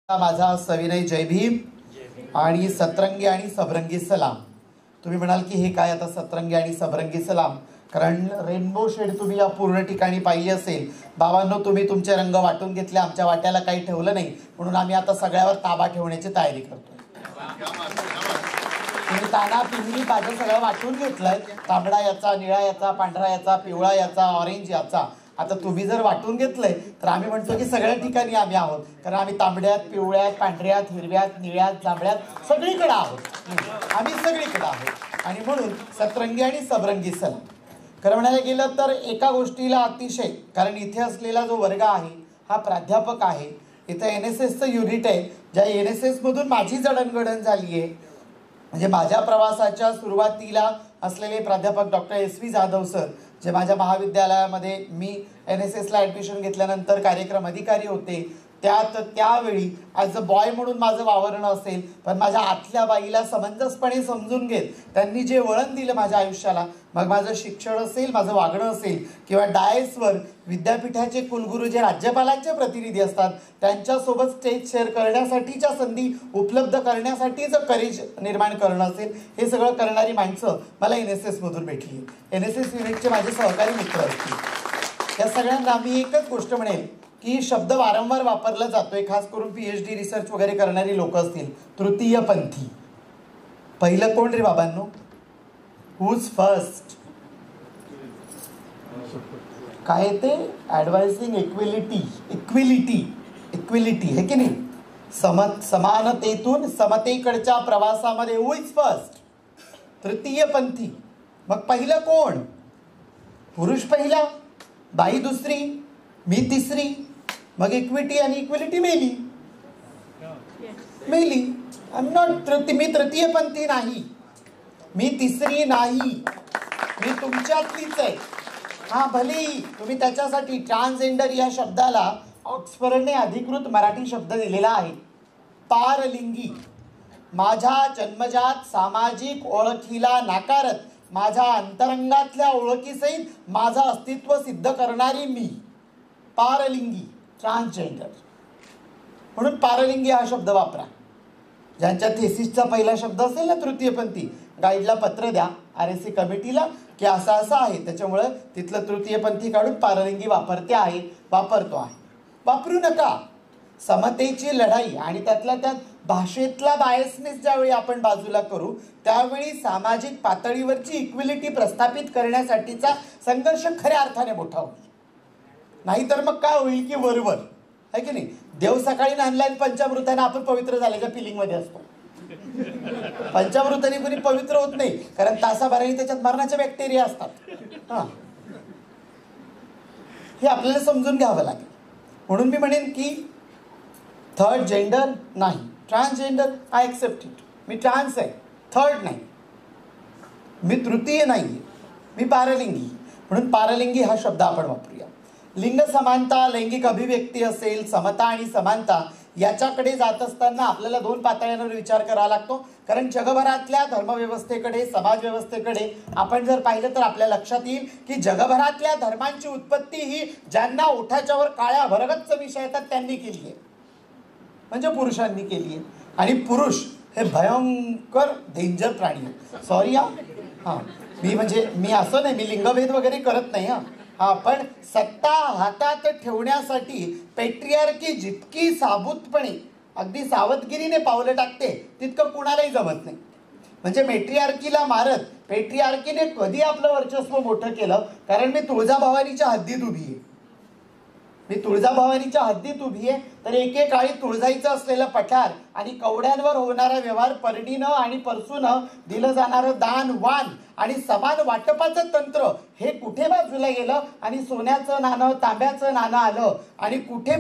माझा सविनय जय भीम आणि सतरंगी आणि सबरंगी सलाम. तुम्ही म्हणाल की हे काय आता सतरंगी आणि सबरंगी सलाम, कारण रेनबो शेड तुम्ही या पूर्ण ठिकाणी पाहिली असेल. बाबांनो, तुम्ही तुमचे रंग वाटून घेतले, आमच्या वाट्याला काही ठेवलं नाही, म्हणून आम्ही आता सगळ्यावर ताबा ठेवण्याची तयारी करतोय. तुम्ही ताना पिंगली माझं सगळं वाटून घेतलंय, तांबडा याचा, निळा याचा, पांढरा याचा, पिवळा याचा, ऑरेंज याचा. आता तुम्ही जर वाटून घेतलंय तर आम्ही म्हणतो की सगळ्या ठिकाणी आम्ही आहोत, कारण आम्ही तांबड्यात, पिवळ्यात, पांढऱ्यात, हिरव्यात, निळ्यात, जांभळ्यात सगळीकडे आहोत. आम्ही सगळीकडे आहोत आणि म्हणून सतरंगी आणि सबरंगी सलाम. खरं म्हणायला गेलं तर एका गोष्टीला अतिशय, कारण इथे असलेला जो वर्ग आहे हा प्राध्यापक आहे, इथं NSSचं युनिट आहे, ज्या NSS मधून माझी जडणघडण झाली आहे. म्हणजे माझ्या प्रवासाच्या सुरुवातीला असलेले प्राध्यापक डॉक्टर SV जाधव सर, जे माझ्या महाविद्यालयामध्ये मी NSSला ॲडमिशन घेतल्यानंतर कार्यक्रम अधिकारी होते, त्यावेळी ॲज अ बॉय म्हणून माझं वावरणं असेल, पण माझ्या आतल्या बाईला समंजसपणे समजून घेत त्यांनी जे वळण दिलं माझ्या आयुष्याला, मग माझं शिक्षण असेल, माझं वागणं असेल, किंवा डायसवर विद्यापीठाचे कुलगुरू जे राज्यपालांचे प्रतिनिधी असतात त्यांच्यासोबत स्टेज शेअर करण्यासाठीच्या संधी उपलब्ध करण्यासाठीचं करेज निर्माण करणं असेल, हे सगळं करणारी माणसं मला NSSमधून भेटली. NSS युनिटचे माझे सहकारी मित्र असतील. या सगळ्यांना मी एकच गोष्ट म्हणेल की शब्द वारंवार वापरला जातोय, खास करून PhD रिसर्च वगैरे करणारी लोक असतील, तृतीयपंथी. पहिलं कोण रे बाबांनो? Who's first? काय ते ॲडवायझिंग इक्विलिटी हे की नाही? समानतेतून समतेकडच्या प्रवासामध्ये हु इज फर्स्ट? तृतीयपंथी. मग पहिलं कोण? पुरुष पहिला, बाई दुसरी, मी तिसरी, मग इक्विटी आणि इक्विलिटी मेली. आय एम नॉट मी तृतीयपंथी नाही, मी तिसरी नाही, मी तुमच्यातलीच आहे. हा, भले तुम्ही त्याच्यासाठी ट्रान्सजेंडर या शब्दाला ऑक्सफर्डने अधिकृत मराठी शब्द दिलेला आहे, पारलिंगी. माझ्या जन्मजात सामाजिक ओळखीला नाकारत माझ्या अंतरंगातल्या ओळखीसहित माझं अस्तित्व सिद्ध करणारी मी, पारलिंगी, ट्रान्सजेंडर. म्हणून पारलिंगी हा शब्द वापरा. ज्यांच्या थेसिसचा पहिला शब्द असेल ना तृतीयपंथी, गाईडला पत्र द्या RSC कमिटीला की असं असं आहे, त्याच्यामुळं तिथलं तृतीयपंथी काढून पारलिंगी वापरतो आहे. वापरू नका. समतेची लढाई आणि त्यातल्या त्यात भाषेतला बायसनेस ज्यावेळी आपण बाजूला करू, त्यावेळी सामाजिक पातळीवरची इक्विलिटी प्रस्थापित करण्यासाठीचा संघर्ष खऱ्या अर्थाने मोठा होईल. नाहीतर मग काय होईल की वरवर आहे की नाही, देव सकाळी नांदला आणि पंचामृताने आपण पवित्र झाल्याच्या फिलिंगमध्ये असतो. पंचामृताने कोणी पवित्र होत नाही, कारण तासाभराने त्याच्यात मरणाच्या बॅक्टेरिया असतात. हां, हे आपल्याला समजून घ्यावं लागेल. म्हणून मी म्हणेन की थर्ड जेंडर नाही, ट्रान्सजेंडर आय ॲक्सेप्ट इट. मी ट्रान्स आहे, थर्ड नाही. मी तृतीय नाही, मी पारलिंगी. म्हणून पारलिंगी हा शब्द आपण वापरूया. लिंग समानता, लैंगिक अभिव्यक्ती असेल, समता आणि समानता याच्याकडे जात असताना आपल्याला दोन पातळ्यांवर विचार करावा लागतो. कारण जगभरातल्या धर्मव्यवस्थेकडे, समाजव्यवस्थेकडे आपण जर पाहिलं तर आपल्या लक्षात येईल की जगभरातल्या धर्मांची उत्पत्ती ही ज्यांना ओठाच्या वर काळ्या भरगच्च मिशा येतात त्यांनी केली आहे, म्हणजे पुरुषांनी केली आहे. आणि पुरुष हे भयंकर डेंजर प्राणी आहे. सॉरी हां, मी असं नाही, मी लिंगभेद वगैरे करत नाही. पण सत्ता हातात ठेवण्यासाठी पेट्रियार्की जितकी साबूतपणे, अगदी सावधगिरीने पावलं टाकते, तितकं कुणालाही जमत नाही. म्हणजे मेट्रियार्कीला मारत पेट्रियार्कीने कधी आपलं वर्चस्व मोठं केलं? कारण मी तुळजाभवानीच्या हद्दीत उभी आहे. तर एकेकाळी तुळजाईचं असलेलं पठार आणि कवड्यांवर होणारा व्यवहार, परडीनं आणि परसूनं दिलं जाणारं दान, वाण आणि समान वाटपाचं तंत्र हे कुठे बाजूला गेलं आणि सोन्याचं नाणं, तांब्याचं नाणं आलं आणि कुठे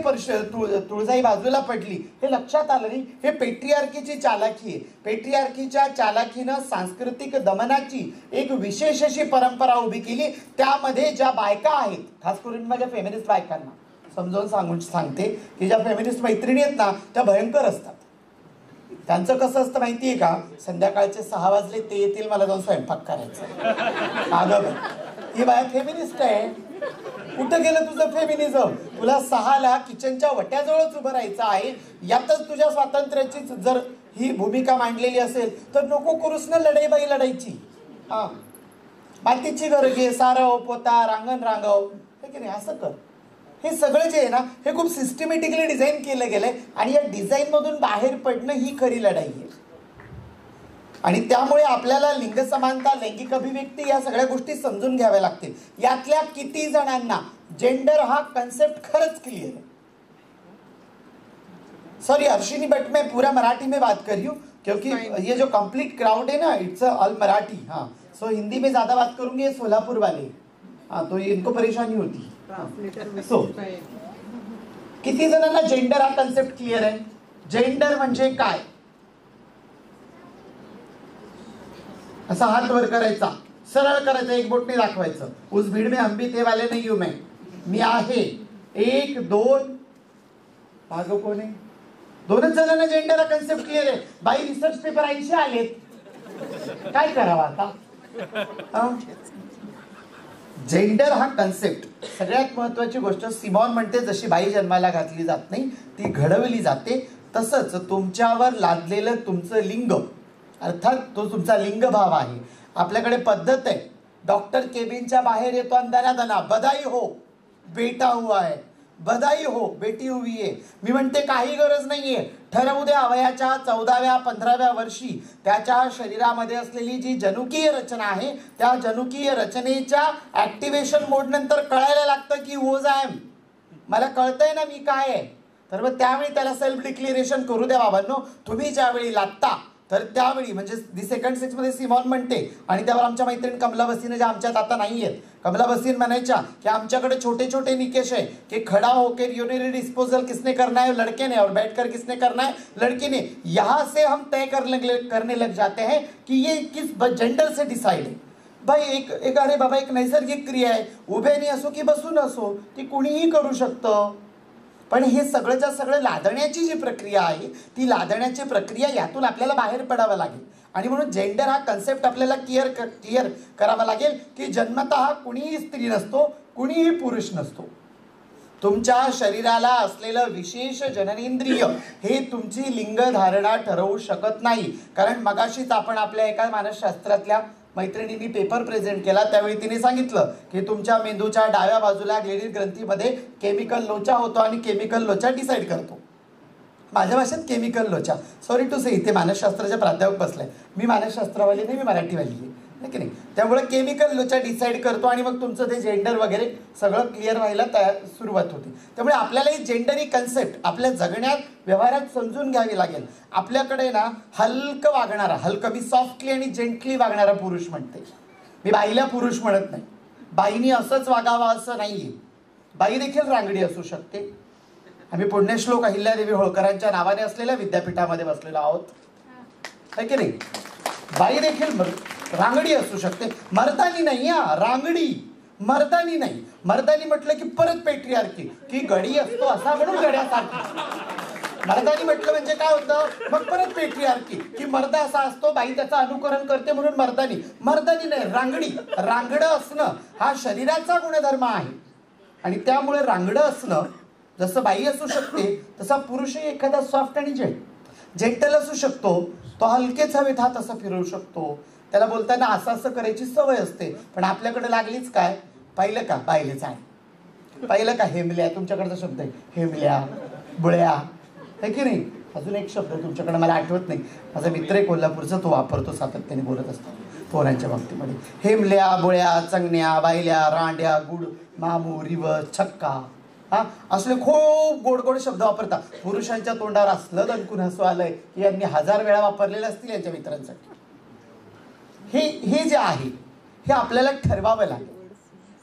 तुळजाई बाजूला पडली हे लक्षात आलं नाही. हे पेट्रियार्कीची चालाखी आहे. पेट्रियार्कीच्या चालाखीनं सांस्कृतिक दमनाची एक विशेष अशी परंपरा उभी केली. त्यामध्ये ज्या बायका आहेत, खास करून माझ्या फेमिनिस्ट बायकांना समजावून सांगते की ज्या फेमिनिस्ट मैत्रिणी आहेत ना, त्या भयंकर असतात. त्यांचं कसं असतं माहिती आहे का? संध्याकाळचे 6 वाजले, ते येतील, मला जाऊन स्वयंपाक करायचा. अगं, ही बाया फेमिनिस्ट आहे. कुठं गेलं तुझं फेमिनिझम? तुला 6ला किचनच्या वट्याजवळच उभं राहायचं आहे. यातच तुझ्या स्वातंत्र्याची जर ही भूमिका मांडलेली असेल तर नको करूस ना लढाई लढायची. हा, मातीची घर घे, सारव पोता, रांगण रांगव, हे की नाही, असं कर. हे सगळं जे आहे ना, हे खूप सिस्टमॅटिकली डिझाईन केलं गेलंय आणि या डिझाईन मधून बाहेर पडणं ही खरी लढाई आहे. आणि त्यामुळे आपल्याला लिंग समानता, लैंगिक अभिव्यक्ती या सगळ्या गोष्टी समजून घ्याव्या लागतील. यातल्या किती जणांना जेंडर हा कॉन्सेप्ट खरंच क्लियर है? सॉरी अर्शिनी, बट मैं पूरा मराठी में बात कर रही हूँ क्योंकि ये जो कंप्लीट क्राउड है ना, इट्स ऑल मराठी. हाँ, सो हिंदी में ज्यादा बात करूंगी, ये सोलापुर वाले, हाँ, तो इनको परेशानी होती. सो किती जणांना जेंडर हा कॉन्सेप्ट क्लियर आहे? जेंडर म्हणजे काय? असा हात वर करायचा, सरळ करायचा, एक बोटने दाखवायचं. उस भीड़ में हम भी थे वाले नहीं हूं मी आहे. 1 2, मागं कोण आहे? 2च जणांना जेंडर हा कॉन्सेप्ट क्लियर आहे. बाई रिसर्च पेपर 80 आलेत, काय करावं आता? जेंडर हा कॉन्सेप्ट, सगळ्यात महत्वाची गोष्ट, सिमॉन म्हणते जशी बाई जन्माला घातली जात नाही, ती घडवली जाते. तसंच तुमच्यावर लादलेलं तुमचं लिंग, अर्थात तो तुमचा लिंगभाव आहे. आपल्याकडे पद्धत आहे, डॉक्टर केबिनच्या बाहेर येतो अंधारात, बधाई हो बेटा हुआ है, बधाई हो बेटी हुई आहे. मी म्हणते काही गरज नाहीये, ठरवू द्या वयाच्या 14व्या 15व्या वर्षी त्याच्या शरीरामध्ये असलेली जी जनुकीय रचना आहे, त्या जनुकीय रचनेच्या ऍक्टिव्हेशन मोड नंतर कळायला लागतं की होज आय एम, मला कळतंय ना मी काय आहे. तर मग त्यावेळी त्याला सेल्फ डिक्लेरेशन करू द्या. बाबांनो, तुम्ही ज्यावेळी लागता तर त्यावेळी, म्हणजे दी सेकंड सेक्स मध्ये सिमॉन म्हणते, आणि त्यावर आमच्या मैत्रीण कमला बसीने, ज्या आमच्यात आता नाही आहेत, कमला बसीन म्हणायच्या की आमच्याकडे छोटे छोटे निकष है कि खड़ा होकर यूरिनरी डिस्पोजल किसने करना है, लड़के ने, और बैठकर किसने करना है, लड़की ने. यहाँ से हम तय करने लग जाते हैं कि ये किस जेंडर से डिसाइड है. भाई एक अरे बाबा, एक नैसर्गिक क्रिया आहे, उभ्याने असो की बसून असो, ती कुणीही करू शकतं. पण हे सगळंच्या सगळं लादण्याची जी प्रक्रिया आहे, ती लादण्याची प्रक्रिया, यातून आपल्याला बाहेर पडावं लागेल. आणि म्हणून जेंडर हा कन्सेप्ट आपल्याला क्लिअर करावा लागेल की जन्मतः कुणीही स्त्री नसतो, कुणीही पुरुष नसतो. तुमच्या शरीराला असलेलं विशेष जननेंद्रिय हे तुमची लिंग धारणा ठरवू शकत नाही. कारण मगाशीच आपण आपल्या एका मानसशास्त्रातल्या मैत्रिणींनी पेपर प्रेझेंट केला, त्यावेळी तिने सांगितलं की तुमच्या मेंदूच्या डाव्या बाजूला ग्लेडिल ग्रंथीमध्ये केमिकल लोचा होतो आणि केमिकल लोचा डिसाईड करतो. माझ्या भाषेत केमिकल लोचा, सॉरी टू से, इथे मानसशास्त्राच्या प्राध्यापक बसलाय, मी मानसशास्त्रवाली नाही, मी मराठीवाली आहे की नाही. त्यामुळे केमिकल लोचा डिसाईड करतो आणि मग तुमचं ते जेंडर वगैरे सगळं क्लिअर व्हायला सुरुवात होते. त्यामुळे आपल्याला ही जेंडर ही कन्सेप्ट आपल्या जगण्यात, व्यवहारात समजून घ्यावी लागेल. आपल्याकडे ना हलकं वागणारा, हलकं, मी सॉफ्टली आणि जेंटली वागणारा पुरुष म्हणते, मी बाईला पुरुष म्हणत नाही. बाईनी असंच वागावं असं नाहीये, बाई देखील रांगडी असू शकते. आम्ही पुण्यश्लोक अहिल्यादेवी होळकरांच्या नावाने असलेल्या विद्यापीठामध्ये बसलेलो आहोत, है की नाही. बाई देखील रांगडी असू शकते, मर्दानी नाही. रांगडी, मर्दानी नाही. मर्दानी म्हटलं की परत पेट्रियार्की, की गडी असतो असा म्हणून गड्यासारखी. मर्दानी म्हटलं म्हणजे काय होतं, मग परत पेट्रियार्की, की मर्द असा असतो, बाई त्याचं अनुकरण करते म्हणून मर्दानी. मर्दानी नाही, रांगडी. रांगडं असणं हा शरीराचा गुणधर्म आहे. आणि त्यामुळे रांगडं असणं, जसं बाई असू शकते तसा पुरुषही एखादा सॉफ्ट आणि जेंटल असू शकतो. तो हलकेच हवेत हात असा फिरवू शकतो. त्याला बोलताना असं असं करायची सवय असते. पण आपल्याकडे लागलीच काय, पाहिलं का, बायलेच आहे, पाहिलं का, हेमल्या, तुमच्याकडचा शब्द आहे हेमल्या, बुळ्या, है की नाही. अजून एक शब्द तुमच्याकडे मला आठवत नाही, माझा मित्र आहे कोल्हापूरचा, तो वापरतो, सातत्याने बोलत असतो पोरांच्या बाबतीमध्ये. हेमल्या, बुळ्या, चंगण्या, बायल्या, रांड्या, गुड, मामू, रिवर्स, छक्का, हा, असले खूप गोड गोड शब्द वापरतात. पुरुषांच्या तोंडावर असलं दणकून हसू आलंय की यांनी 1000 वेळा वापरलेले असतील यांच्या मित्रांसाठी. हे जे आहे हे आपल्याला ठरवावं लागेल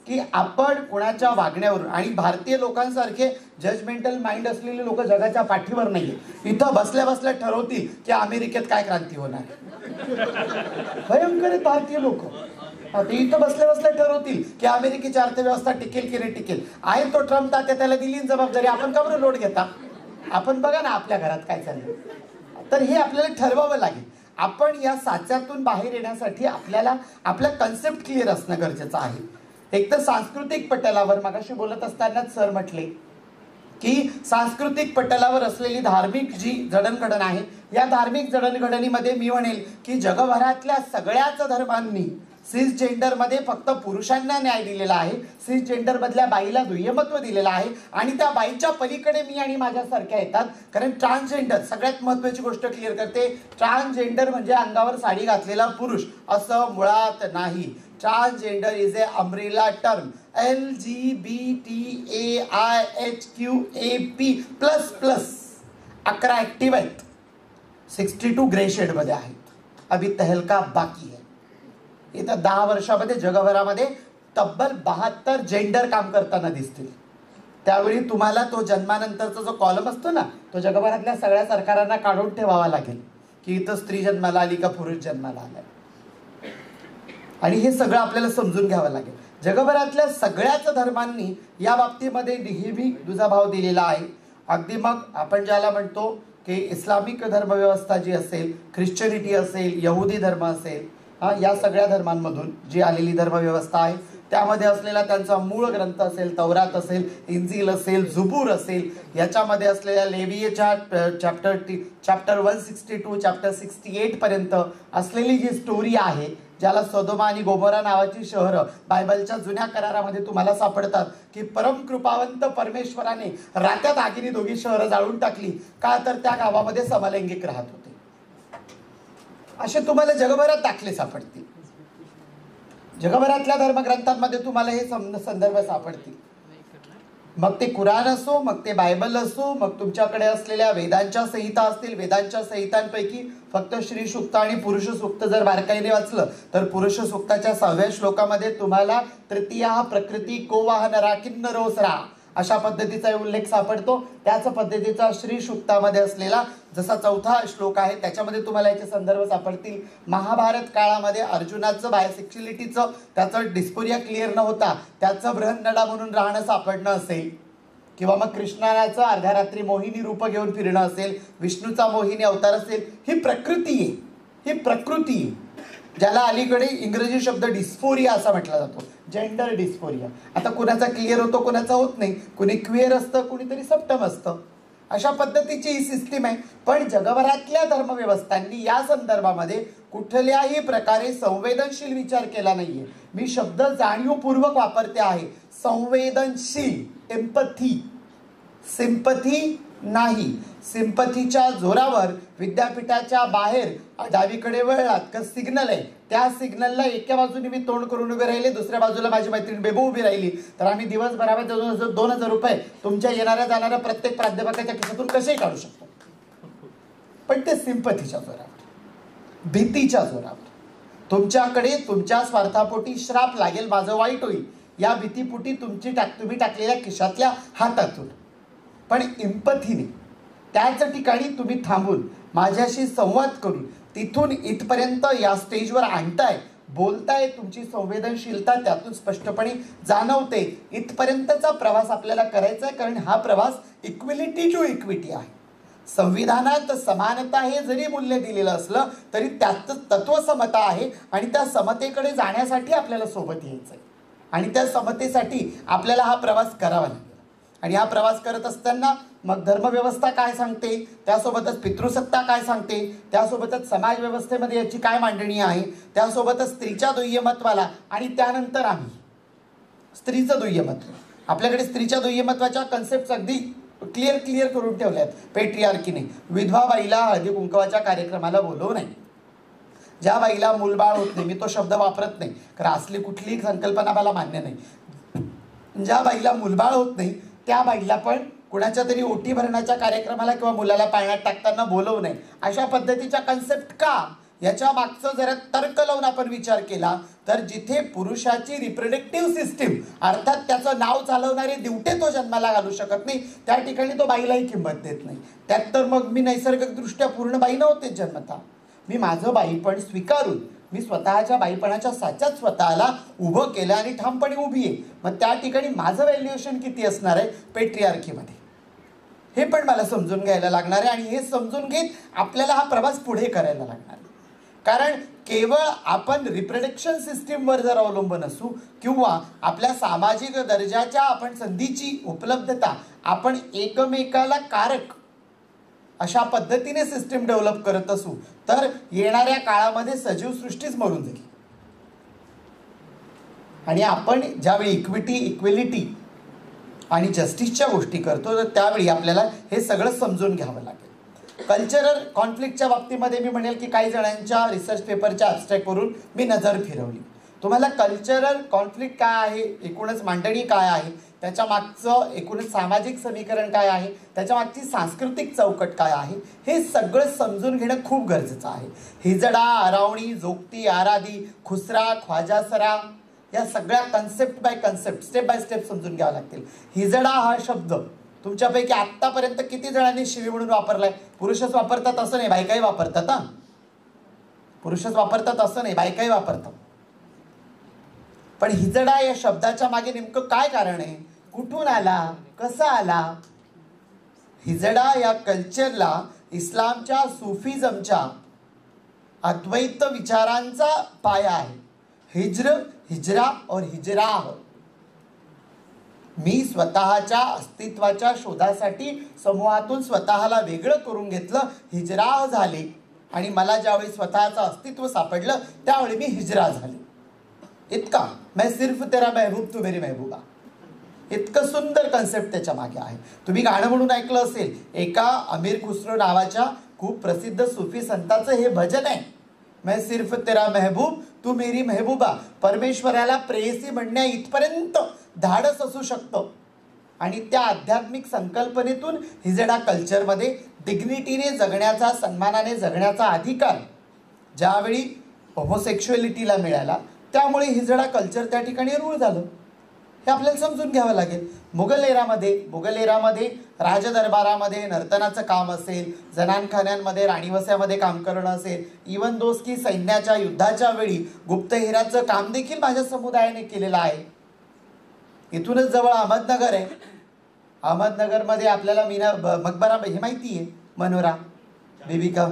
की आपण कोणाच्या वागण्यावरून. आणि भारतीय लोकांसारखे जजमेंटल माइंड असलेले लोक जगाच्या पाठीवर नाहीये. इथं बसल्या बसल्या ठरवतील की अमेरिकेत काय क्रांती होणार, भयंकर आहेत भारतीय लोक. ते इथं बसल्या बसल्या ठरवतील की अमेरिकेची अर्थव्यवस्था टिकेल की नाही टिकेल. आहे तो ट्रम्प तात्या, त्याला दिली जबाबदारी, आपण का बरं लोड घेता. आपण बघा ना आपल्या घरात काय चाललंय. तर हे आपल्याला ठरवावं लागेल. आपण या साच्यातून बाहेर येण्यासाठी आपल्याला आपला कन्सेप्ट क्लिअर असणं गरजेचं आहे. एक तर सांस्कृतिक पटलावर मगाशी बोलत असतानाच सर म्हटले की सांस्कृतिक पटलावर असलेली धार्मिक जी जडणघडण आहे, या धार्मिक जडणघडणीमध्ये मी म्हणेल की जगभरातल्या सगळ्याच धर्मांनी सिसजेंडरमध्ये फक्त पुरुषांना न्याय दिलेला आहे, सिसजेंडरमधल्या बाईला दुय्यमत्व दिलेलं आहे आणि त्या बाईच्या पलीकडे मी आणि माझ्यासारख्या येतात. कारण ट्रान्सजेंडर सगळ्यात महत्त्वाची गोष्ट क्लिअर करते, ट्रान्सजेंडर म्हणजे अंगावर साडी घातलेला पुरुष असं मुळात नाही. Transgender is a umbrella term. LGBTAIHQAP++. 11 active आहेत, 62 ग्रे शेडमध्ये आहेत. अभी तहलका बाकी है. येत्या 10 वर्षामध्ये जगभरामध्ये तब्बल 72 जेंडर काम करताना दिसतील. त्यावेळी तुम्हाला तो जन्मानंतरचा जो कॉलम असतो ना, तो जगभरातल्या सगळ्या सरकारांना काढून ठेवावा लागेल की इथं स्त्री जन्माला आली का पुरुष जन्माला आलाय. आणि हे सगळं आपल्याला समजून घ्यावं लागेल. जगभरातल्या सगळ्याच धर्मांनी या बाबतीमध्ये नेहमी दुजाभाव दिलेला आहे. अगदी मग आपण ज्याला म्हणतो की इस्लामिक धर्मव्यवस्था जी असेल, ख्रिश्चनिटी असेल, यहुदी धर्म असेल, या सगळ्या धर्मांमधून जी आलेली धर्मव्यवस्था आहे त्यामध्ये असलेला त्यांचा मूळ ग्रंथ असेल, तौरात असेल, इंजील असेल, जुबूर असेल, याच्यामध्ये असलेल्या लेवियेच्या चॅप्टर 162 चॅप्टर 68 पर्यंत असलेली जी स्टोरी आहे, ज्याला सोदोमा आणि गोमोरा नावाची शहरं बायबलच्या जुन्या करारामध्ये तुम्हाला सापडतात की परमकृपावंत परमेश्वराने रात्यात आगीने दोघी शहरं जाळून टाकली का, तर त्या गावामध्ये समलैंगिक राहत होते. असे तुम्हाला जगभरात दाखले सापडतील. जगभरातल्या धर्मग्रंथांमध्ये तुम्हाला हे संदर्भ सापडतील. मग ते कुराण असो, मग ते बायबल असो, मग तुमच्याकडे असलेल्या वेदांच्या संहिता असतील. वेदांच्या संहितांपैकी फक्त श्री सूक्त आणि पुरुष सूक्त जर बारकाईने वाचलं तर पुरुष सूक्ताच्या 6व्या श्लोकामध्ये तुम्हाला तृतीय प्रकृती कोवाहनरा किन्नरोसरा अशा पद्धतीचा उल्लेख सापडतो. त्याच पद्धतीचा श्री सूक्तामध्ये असलेला जसा 4था श्लोक आहे त्याच्यामध्ये तुम्हाला याचे संदर्भ सापडतील. महाभारत काळामध्ये अर्जुनाचं बायोसेक्च्युअलिटीचं त्याचं डिस्पोरिया क्लिअर न होता त्याचं बृहन्नडा म्हणून राहणं सापडणं असेल, किंवा मग कृष्णाचं अर्ध्या रात्री मोहिनी रूप घेऊन फिरणं असेल, विष्णूचा मोहिनी अवतार असेल, ही प्रकृती आहे. ही प्रकृती आहे ज्याला अलीकडे इंग्रजी शब्द डिस्फोरिया असा म्हटला जातो, जेंडर डिस्फोरिया. आता कुणाचा क्लिअर होतो, कुणाचा होत नाही. कुणी क्विअर असतं, कुणीतरी सप्टम असतं. अशा पद्धतीची ही सिस्टीम आहे. पण जगभरातल्या धर्मव्यवस्थांनी या संदर्भामध्ये कुठल्याही प्रकारे संवेदनशील विचार केला नाहीये. मी शब्द जाणीवपूर्वक वापरते आहे, संवेदनशील. एम्पथी, सिंपथी नाही. सिंपथीच्या जोरावर विद्यापीठाच्या बाहेर डावीकडे वळलात का सिग्नल आहे, त्या सिग्नलला एका बाजूने मी तोंड करून उभे राहिले, दुसऱ्या बाजूला माझी मैत्रीण बेबू उभी राहिली, तर आम्ही दिवसभरामध्ये 2,000 रुपये तुमच्या येणाऱ्या जाणाऱ्या प्रत्येक प्राध्यापकाच्या खिशातून कसे काढू शकतो. पण ते सिंपथीच्या जोरावर, भीतीच्या जोरावर. तुमच्याकडे तुमच्या स्वार्थापोटी श्राप लागेल, माझं वाईट होईल या भीतीपोटी तुम्ही टाकलेल्या खिशातल्या हातातून. पण एम्पथीने त्याच ठिकाणी तुम्ही थांबून माझ्याशी संवाद करून तिथून इथपर्यंत या स्टेजवर आणताय, बोलताय. तुमची संवेदनशीलता त्यातून स्पष्टपणे जाणवते. इथपर्यंतचा प्रवास आपल्याला करायचा आहे, कारण हा प्रवास इक्विलिटी टू इक्विटी आहे. संविधानात समानता हे जरी मूल्य दिलेलं असलं तरी त्यात तत्वसमता आहे आणि त्या समतेकडे जाण्यासाठी आपल्याला सोबत यायचं आहे आणि त्या समतेसाठी आपल्याला हा प्रवास करावा लागेल. आणि हा प्रवास करत असताना मग धर्मव्यवस्था काय सांगते, त्यासोबतच पितृसत्ता काय सांगते, त्यासोबतच समाज व्यवस्थेमध्ये याची काय मांडणी आहे, त्यासोबतच स्त्रीच्या दुय्यमत्वाला, आणि त्यानंतर आम्ही स्त्रीचं दुय्यमत्व. आपल्याकडे स्त्रीच्या दुय्यमत्वाच्या कन्सेप्ट अगदी क्लिअर करून ठेवल्यात पेट्रियार्कीने. विधवा बाईला हळदी कुंकवाच्या कार्यक्रमाला बोलवू नये. ज्या बाईला मूलबाळ होत नाही, मी तो शब्द वापरत नाही कारण असली कुठलीही संकल्पना मला मान्य नाही, ज्या बाईला मूलबाळ होत नाही त्या बाईला पण कुणाच्या तरी ओटी भरण्याच्या कार्यक्रमाला किंवा मुलाला पाळण्यात टाकताना बोलवू नये. अशा पद्धतीच्या कन्सेप्ट का, याच्या मागचं जरा तर्क लावून आपण विचार केला तर जिथे पुरुषाची रिप्रोडक्टिव्ह सिस्टीम अर्थात त्याचं नाव चालवणारे दिवटे तो जन्माला घालू शकत नाही, त्या ठिकाणी तो बाईलाही किंमत देत नाही. त्यात तर मग मी नैसर्गिकदृष्ट्या पूर्ण बाई नव्हतेच जन्मता. मी माझं बाईपण स्वीकारून मी स्वतःच्या बाईपणाच्या साच्यात स्वतःला उभं केलं आणि ठामपणे उभी आहे. मग त्या ठिकाणी माझं व्हॅल्युएशन किती असणार आहे पेट्रियार्कीमध्ये, हे पण मला समजून घ्यायला लागणार आहे. आणि हे समजून घेत आपल्याला हा प्रवास पुढे करायला लागणार आहे. कारण केवळ आपण रिप्रोडक्शन सिस्टीमवर जर अवलंबून असू किंवा आपल्या सामाजिक दर्जाच्या आपण संधीची उपलब्धता आपण एकमेकाला कारक अशा पद्धतीने सिस्टीम डेव्हलप करत असू तर येणाऱ्या काळामध्ये सजीव सृष्टीच मरून जाईल. आणि आपण ज्यावेळी इक्विटी, इक्वेलिटी आणि जस्टिसच्या गोष्टी करतो तर त्यावेळी आपल्याला हे सगळं समजून घ्यावं लागेल. कल्चरल कॉन्फ्लिक्टच्या बाबतीमध्ये मी म्हणेल की काही जणांच्या रिसर्च पेपरच्या ॲब्स्ट्रॅक्टवरून मी नजर फिरवली. तुम्हाला कल्चरल कॉन्फ्लिक्ट काय आहे, एकूणच मांडणी काय आहे, त्याच्या मागचं एकूणच सामाजिक समीकरण काय आहे, त्याच्या मागची सांस्कृतिक चौकट काय आहे, हे सगळं समजून घेणं खूप गरजेचं आहे. हिजडा, अरावणी, जोगती, आराधी, खुसरा, ख्वाजासरा या सगळ्या concept by concept step by step समजून घ्यावं लागतील. हिजडा हा शब्द तुमच्यापैकी आत्तापर्यंत किती जणांनी शिवी म्हणून वापरलाय? पुरुषच वापरतात असं नाही, बायकाही वापरतात. पुरुषच वापरतात असं नाही, बायकाही वापरतात. पण हिजडा या शब्दाच्या मागे नेमकं काय कारण आहे, कुठून आला, कसा आला? हिजडा या कल्चरला इस्लामच्या सुफिझमच्या अद्वैत विचारांचा पाया आहे. हिज्र, हिजरा और हिजराह. मी स्वतःच्या अस्तित्वाच्या शोधासाठी समूहातून स्वतःला वेगळं करून घेतलं, हिजराह झाले. आणि मला ज्यावेळी स्वतःचं अस्तित्व सापडलं त्यावेळी मी हिजरा झाले. इतका मैं सिर्फ तेरा महबूब तू मेरी महबूबा, इतकं सुंदर कन्सेप्ट त्याच्या मागे आहे. तुम्ही गाणं म्हणून ऐकलं असेल, एका अमीर खुसरो नावाच्या खूप प्रसिद्ध सुफी संताचं हे भजन आहे, मैं सिर्फ तेरा महबूब तू मेरी महबूबा. परमेश्वराला प्रेयसी म्हणण्या इथपर्यंत धाडस असू शकतं. आणि त्या आध्यात्मिक संकल्पनेतून हिजडा कल्चरमध्ये डिग्निटीने जगण्याचा, सन्मानाने जगण्याचा अधिकार ज्यावेळी होमोसेक्शुअलिटीला मिळाला त्यामुळे हिजडा कल्चर त्या ठिकाणी रूळ झालं. हे आपल्याला समजून घ्यावं लागेल. मुघल एरामध्ये राजदरबारामध्ये नर्तनाचं काम असेल, जनानखान्यांमध्ये राणीवस्यामध्ये काम करणं असेल, इवन दोस्त की सैन्याच्या युद्धाच्या वेळी गुप्तहेराचं काम देखील माझ्या समुदायाने केलेलं आहे. इथूनच जवळ अहमदनगर आहे. अहमदनगरमध्ये आपल्याला मकबरा हे माहिती आहे, मनोरा बीबी का,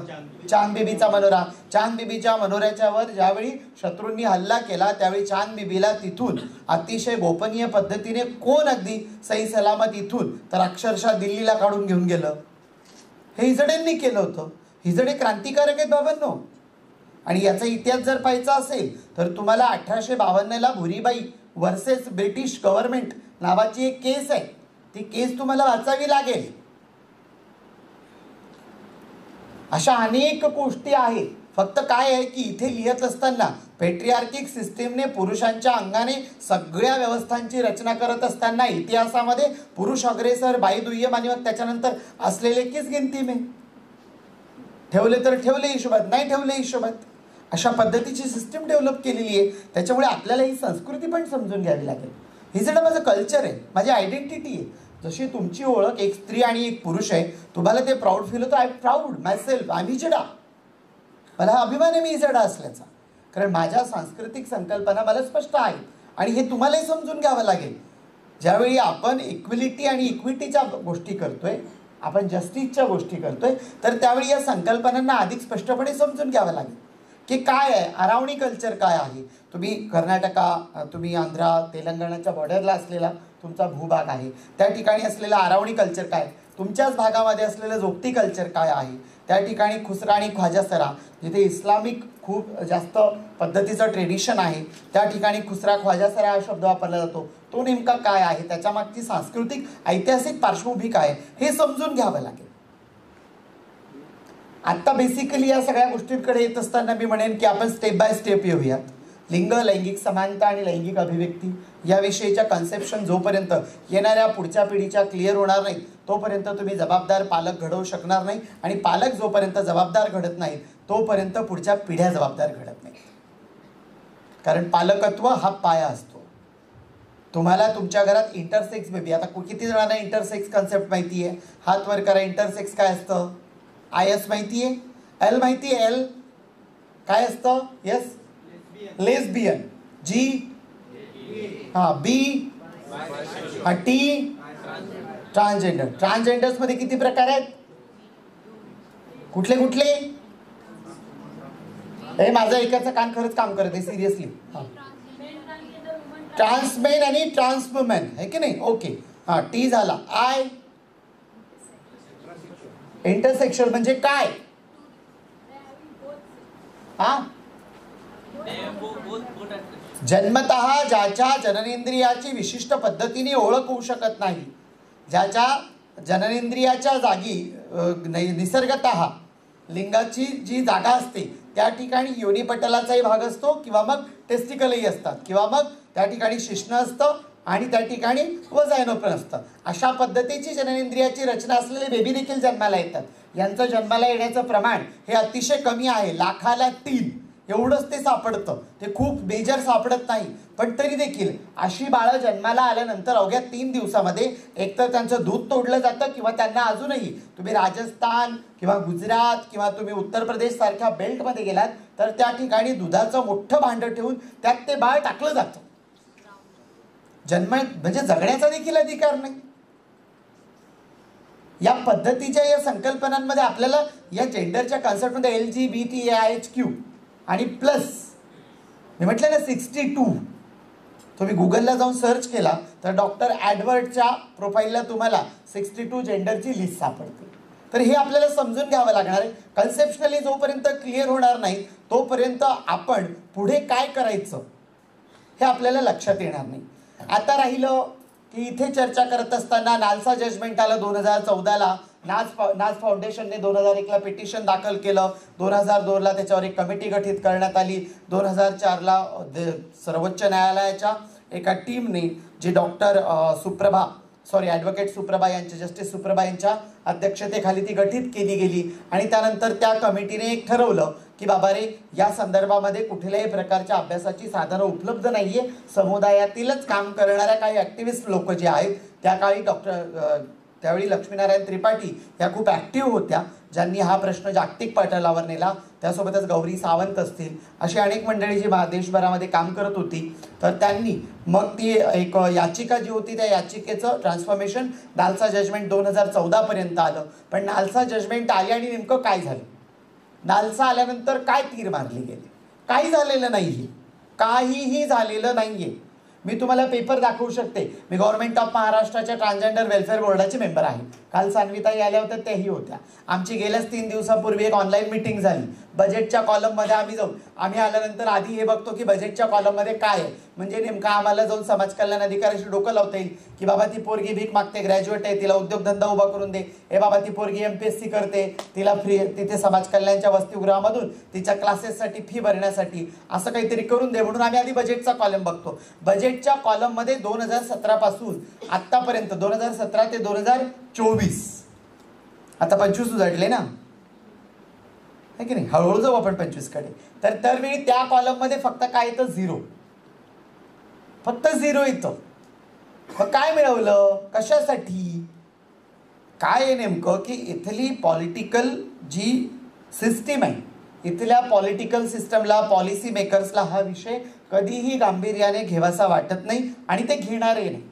चांद बीबीचा मनोरा. चांद बीबीच्या मनोऱ्याच्या वर ज्यावेळी शत्रूंनी हल्ला केला त्यावेळी चांद बीबीला तिथून अतिशय गोपनीय पद्धतीने कोण अगदी सही सलामत इथून तर अक्षरशः दिल्लीला काढून घेऊन गेलं. हे हिजड्यांनी केलं होतं. हिजडे क्रांतिकारक आहेत बाबांनो. आणि याचा इतिहास जर पाहायचा असेल तर तुम्हाला 1852ला भुरीबाई वर्सेस ब्रिटिश गव्हर्नमेंट नावाची एक केस आहे, ती केस तुम्हाला वाचावी लागेल. अशा अनेक गोष्टी आहेत. फक्त काय आहे की इथे लिहित असताना पेट्रियार्किक सिस्टीमने पुरुषांच्या अंगाने सगळ्या व्यवस्थांची रचना करत असताना इतिहासामध्ये पुरुष अग्रेसर, बाई दुय्यम आणि मग त्याच्यानंतर असलेले किस गिनती में ठेवले तर ठेवले हिशोबात, नाही ठेवले हिशोबात, अशा पद्धतीची सिस्टीम डेव्हलप केलेली आहे. त्याच्यामुळे आपल्याला ही संस्कृती पण समजून घ्यावी लागेल. ही सगळं माझं कल्चर आहे, माझी आयडेंटिटी आहे. जशी तुमची ओळख एक स्त्री आणि एक पुरुष आहे, तुम्हाला ते प्राऊड फील होतं, I proud myself, I हिजडा, मला हा अभिमान आहे मी हिजडा असल्याचा. कारण माझ्या सांस्कृतिक संकल्पना मला स्पष्ट आहेत. आणि हे तुम्हालाही समजून घ्यावं लागेल. ज्यावेळी आपण इक्विलिटी आणि इक्विटीच्या गोष्टी करतोय, आपण जस्टिसच्या गोष्टी करतोय, तर त्यावेळी या संकल्पनांना अधिक स्पष्टपणे समजून घ्यावं लागेल की काय आहे अरावणी कल्चर काय आहे. तुम्ही कर्नाटका, तुम्ही आंध्रा, तेलंगणाच्या बॉर्डरला असलेला तुमचा भूभाग आहे, त्या ठिकाणी असलेलं अरावणी कल्चर काय, तुमच्याच भागामध्ये असलेलं जोगती कल्चर काय आहे, त्या ठिकाणी खुसरा आणि ख्वाजासरा जिथे इस्लामिक खूप जास्त पद्धतीचं ट्रेडिशन आहे त्या ठिकाणी खुसरा ख्वाजासरा हा शब्द वापरला जातो, तो नेमका काय आहे, त्याच्या मागची सांस्कृतिक ऐतिहासिक पार्श्वभूमी काय हे समजून घ्यावं लागेल. आत्ता बेसिकली या सगळ्या गोष्टींकडे येत असताना मी म्हणेन की आपण स्टेप बाय स्टेप येऊयात. लिंग, लैंगिक समानता आणि लैंगिक अभिव्यक्ती याविषयीच्या कन्सेप्शन जोपर्यंत येणाऱ्या पुढच्या पिढीच्या क्लिअर होणार नाही तोपर्यंत तुम्ही जबाबदार पालक घडवू शकणार नाही. आणि पालक जोपर्यंत जबाबदार घडत नाहीत तोपर्यंत पुढच्या पिढ्या जबाबदार घडत नाहीत. कारण पालकत्व हा पाया असतो. तुम्हाला तुमच्या घरात इंटरसेक्स बेबी, आता किती जणांना इंटरसेक्स कन्सेप्ट माहिती आहे? हात वर करा. इंटरसेक्स काय असतं? IS माहिती आहे? L माहिती आहे? L काय असतं? Yes, lesbian. G B T transgender. Transgenders मध्ये किती प्रकार आहेत? कुठले कुठले? हे माझं एकाचं कान खरंच काम करत आहे सिरियसली. ट्रान्समेन आणि ट्रान्सवुमन आहे की नाही. ओके हा टी झाला. आय इंटरसेक्शुअल म्हणजे काय. हा जन्मतः ज्याच्या जननेंद्रियाची विशिष्ट पद्धतीने ओळख होऊ शकत नाही, ज्याच्या जननेंद्रियाच्या जागी निसर्गतः लिंगाची जी जागा असते त्या ठिकाणी योनिपटलाचाही भाग असतो किंवा मग टेस्टिकलही असतात किंवा मग त्या ठिकाणी शिश्न असतं आणि त्या ठिकाणी वजायनोपण असतं. अशा पद्धतीची जननेंद्रियाची रचना असलेले बेबी देखील जन्माला येतात. यांचं जन्माला येण्याचं प्रमाण हे अतिशय कमी आहे. लाखाला 3 एवढंच ते सापडतं. ते खूप मेजर सापडत नाही. पण तरी देखील अशी बाळं जन्माला आल्यानंतर अवघ्या 3 दिवसामध्ये एकतर त्यांचं दूध तोडलं जातं किंवा त्यांना अजूनही तुम्ही राजस्थान किंवा गुजरात किंवा तुम्ही उत्तर प्रदेश सारख्या बेल्टमध्ये गेलात तर त्या ठिकाणी दुधाचं मोठं भांडं ठेवून त्यात ते बाळ टाकलं जातं. जन्म म्हणजे जगण्याचा देखील अधिकार नाही. या पद्धतीच्या या संकल्पनांमध्ये आपल्याला या जेंडरच्या कॉन्सेप्टमध्ये LGBTIQ आणि प्लस मी म्हटलं ना 62 तुम्ही गुगलला जाऊन सर्च केला तर डॉक्टर ॲडवर्डच्या प्रोफाईलला तुम्हाला 62 जेंडरची लिस्ट सापडते. तर हे आपल्याला समजून घ्यावं लागणार आहे. कन्सेप्शनली जोपर्यंत क्लिअर होणार नाही तोपर्यंत आपण पुढे काय करायचं हे आपल्याला लक्षात येणार नाही. आता राहिलं की इथे चर्चा करत असताना नालसा जजमेंट आलं 2014ला. नाज फाउंडेशनने 2001ला पिटिशन दाखल केलं. 2002ला त्याच्यावर एक कमिटी गठीत करण्यात आली. 2004ला सर्वोच्च न्यायालयाच्या एका टीमने जी ॲडव्होकेट सुप्रभा यांच्या जस्टिस सुप्रभा यांच्या अध्यक्षतेखाली ती गठीत केली गेली आणि त्यानंतर त्या कमिटीने एक ठरवलं की बाबा रे या संदर्भामध्ये कुठल्याही प्रकारच्या अभ्यासाची साधनं उपलब्ध नाहीये. समुदायातीलच काम करणाऱ्या काही ॲक्टिव्हिस्ट लोक जे आहेत त्यावेळी लक्ष्मीनारायण त्रिपाठी या खूप ॲक्टिव्ह होत्या ज्यांनी हा प्रश्न जागतिक पटलावर नेला. त्यासोबतच गौरी सावंत असतील अशी अनेक मंडळी जी देशभरामध्ये काम करत होती. तर त्यांनी मग ती एक याचिका जी होती त्या याचिकेचं ट्रान्सफॉर्मेशन नालसा जजमेंट 2014पर्यंत आलं. पण नालसा जजमेंट आली आणि नेमकं काय झालं. नालसा आल्यानंतर काय तीर मारली गेली. काही झालेलं नाही. काहीही झालेलं नाहीये. मी तुम्हाला पेपर दाखवू शकते. मी गव्हर्नमेंट ऑफ महाराष्ट्राच्या ट्रान्सजेंडर वेलफेअर बोर्डाचे मेंबर आहे. काल सान्विताई आल्या होत्या त्याही होत्या. आमची गेल्याच 3 दिवसापूर्वी एक ऑनलाईन मिटिंग झाली. बजेटच्या कॉलममध्ये आम्ही जाऊन आम्ही आल्यानंतर आधी हे बघतो की बजेटच्या कॉलममध्ये काय आहे. म्हणजे नेमका आम्हाला जाऊन समाज कल्याण अधिकाऱ्याशी डोकं लावता येईल की बाबा ती पोरगी भीक मागते, ग्रॅज्युएट आहे, तिला उद्योगधंदा उभा करून दे. ए बाबा ती पोरगी MPSC करते, तिला फ्री तिथे समाज कल्याणच्या वसतिगृहामधून तिच्या क्लासेससाठी फी भरण्यासाठी असं काहीतरी करून दे म्हणून आम्ही आधी बजेटचा कॉलम बघतो. बजेटच्या कॉलममध्ये 2017 पासून आतापर्यंत 2017 ते 2024 आता 25 उजाडले ना है की नाही. हळूहळू जाऊ आपण 25 कडे. तर दरवेळी त्या कॉलममध्ये फक्त काय येतं 0. फक्त 0 येतं. मग काय मिळवलं कशासाठी काय आहे नेमकं की इथली पॉलिटिकल जी सिस्टीम आहे इथल्या पॉलिटिकल सिस्टमला पॉलिसी मेकर्सला हा विषय कधीही गांभीर्याने घेवासा वाटत नाही आणि ते घेणारे नाही.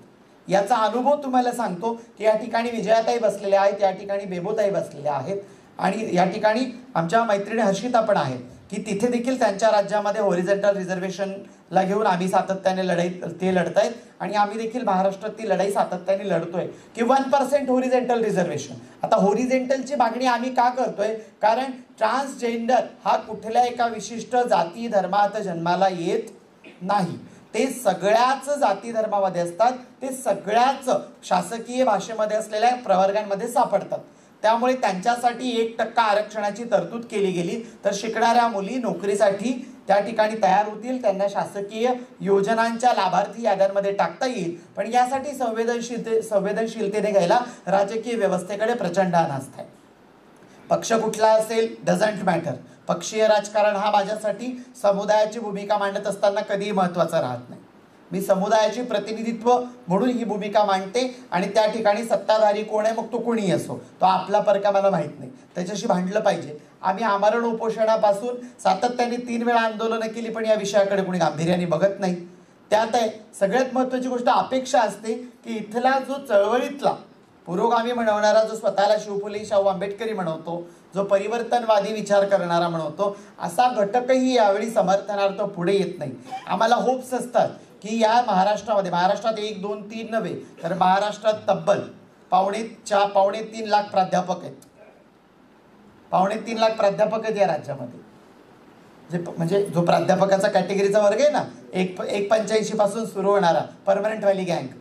याचा अनुभव तुम्हाला सांगतो की या ठिकाणी विजयाताई बसलेल्या आहेत, या ठिकाणी बेबोताई बसलेल्या आहेत आणि या ठिकाणी आमच्या मैत्रिणी हर्षिता पण आहेत की तिथे देखील त्यांच्या राज्यामध्ये हॉरिझॉन्टल रिझर्वेशनला घेऊन आम्ही सातत्याने लढतायत आणि आम्ही देखील महाराष्ट्रात ती लढाई सातत्याने लढतोय की 1% हॉरिझॉन्टल रिझर्वेशन. आता हॉरिझॉन्टलची मागणी आम्ही का करतोय कारण ट्रान्सजेंडर हा कुठल्या एका विशिष्ट जाती धर्मात जन्माला येत नाही. ते सगळ्याच जाती धर्मामध्ये असतात. ते सगळ्याच शासकीय भाषेमध्ये असलेल्या प्रवर्गांमध्ये सापडतात. त्यामुळे त्यांच्यासाठी 1% आरक्षणाची तरतूद केली गेली तर शिकणाऱ्या मुली नोकरीसाठी त्या ठिकाणी तयार होतील. त्यांना शासकीय योजनांच्या लाभार्थी याद्यांमध्ये टाकता येईल. पण यासाठी संवेदनशीलतेने घ्यायला राजकीय व्यवस्थेकडे प्रचंड अनास्था आहे. पक्ष कुठला असेल डझंट मॅटर. पक्षीय राजकारण हा माझ्यासाठी समुदायाची भूमिका मांडत असताना कधीही महत्त्वाचा राहत नाही. मी समुदायाचे प्रतिनिधित्व म्हणून ही भूमिका मांडते आणि त्या ठिकाणी सत्ताधारी कोण आहे मग तो कोणी असो तो आपला परका मला माहीत नाही त्याच्याशी भांडलं पाहिजे. आम्ही आमरण उपोषणापासून सातत्याने 3 वेळा आंदोलनं केली पण या विषयाकडे कोणी गांभीर्याने बघत नाही. त्यात आहे सगळ्यात महत्त्वाची गोष्ट अपेक्षा असते की इथला जो चळवळीतला पुरोगामी म्हणवणारा जो स्वतःला शिवफुले शाहू आंबेडकरी म्हणवतो जो परिवर्तनवादी विचार करणारा म्हणतो, असा घटकही यावेळी समर्थनार्थ पुढे येत नाही. आम्हाला होप्स असतात की या महाराष्ट्रात 1, 2, 3 नव्हे तर महाराष्ट्रात तब्बल 2.5 लाख प्राध्यापक आहेत. 2.5 लाख प्राध्यापक आहेत या राज्यामध्ये. म्हणजे जो प्राध्यापकाचा कॅटेगरीचा वर्ग आहे ना, 1.85 पासून सुरू होणारा परमनंट वाली गँग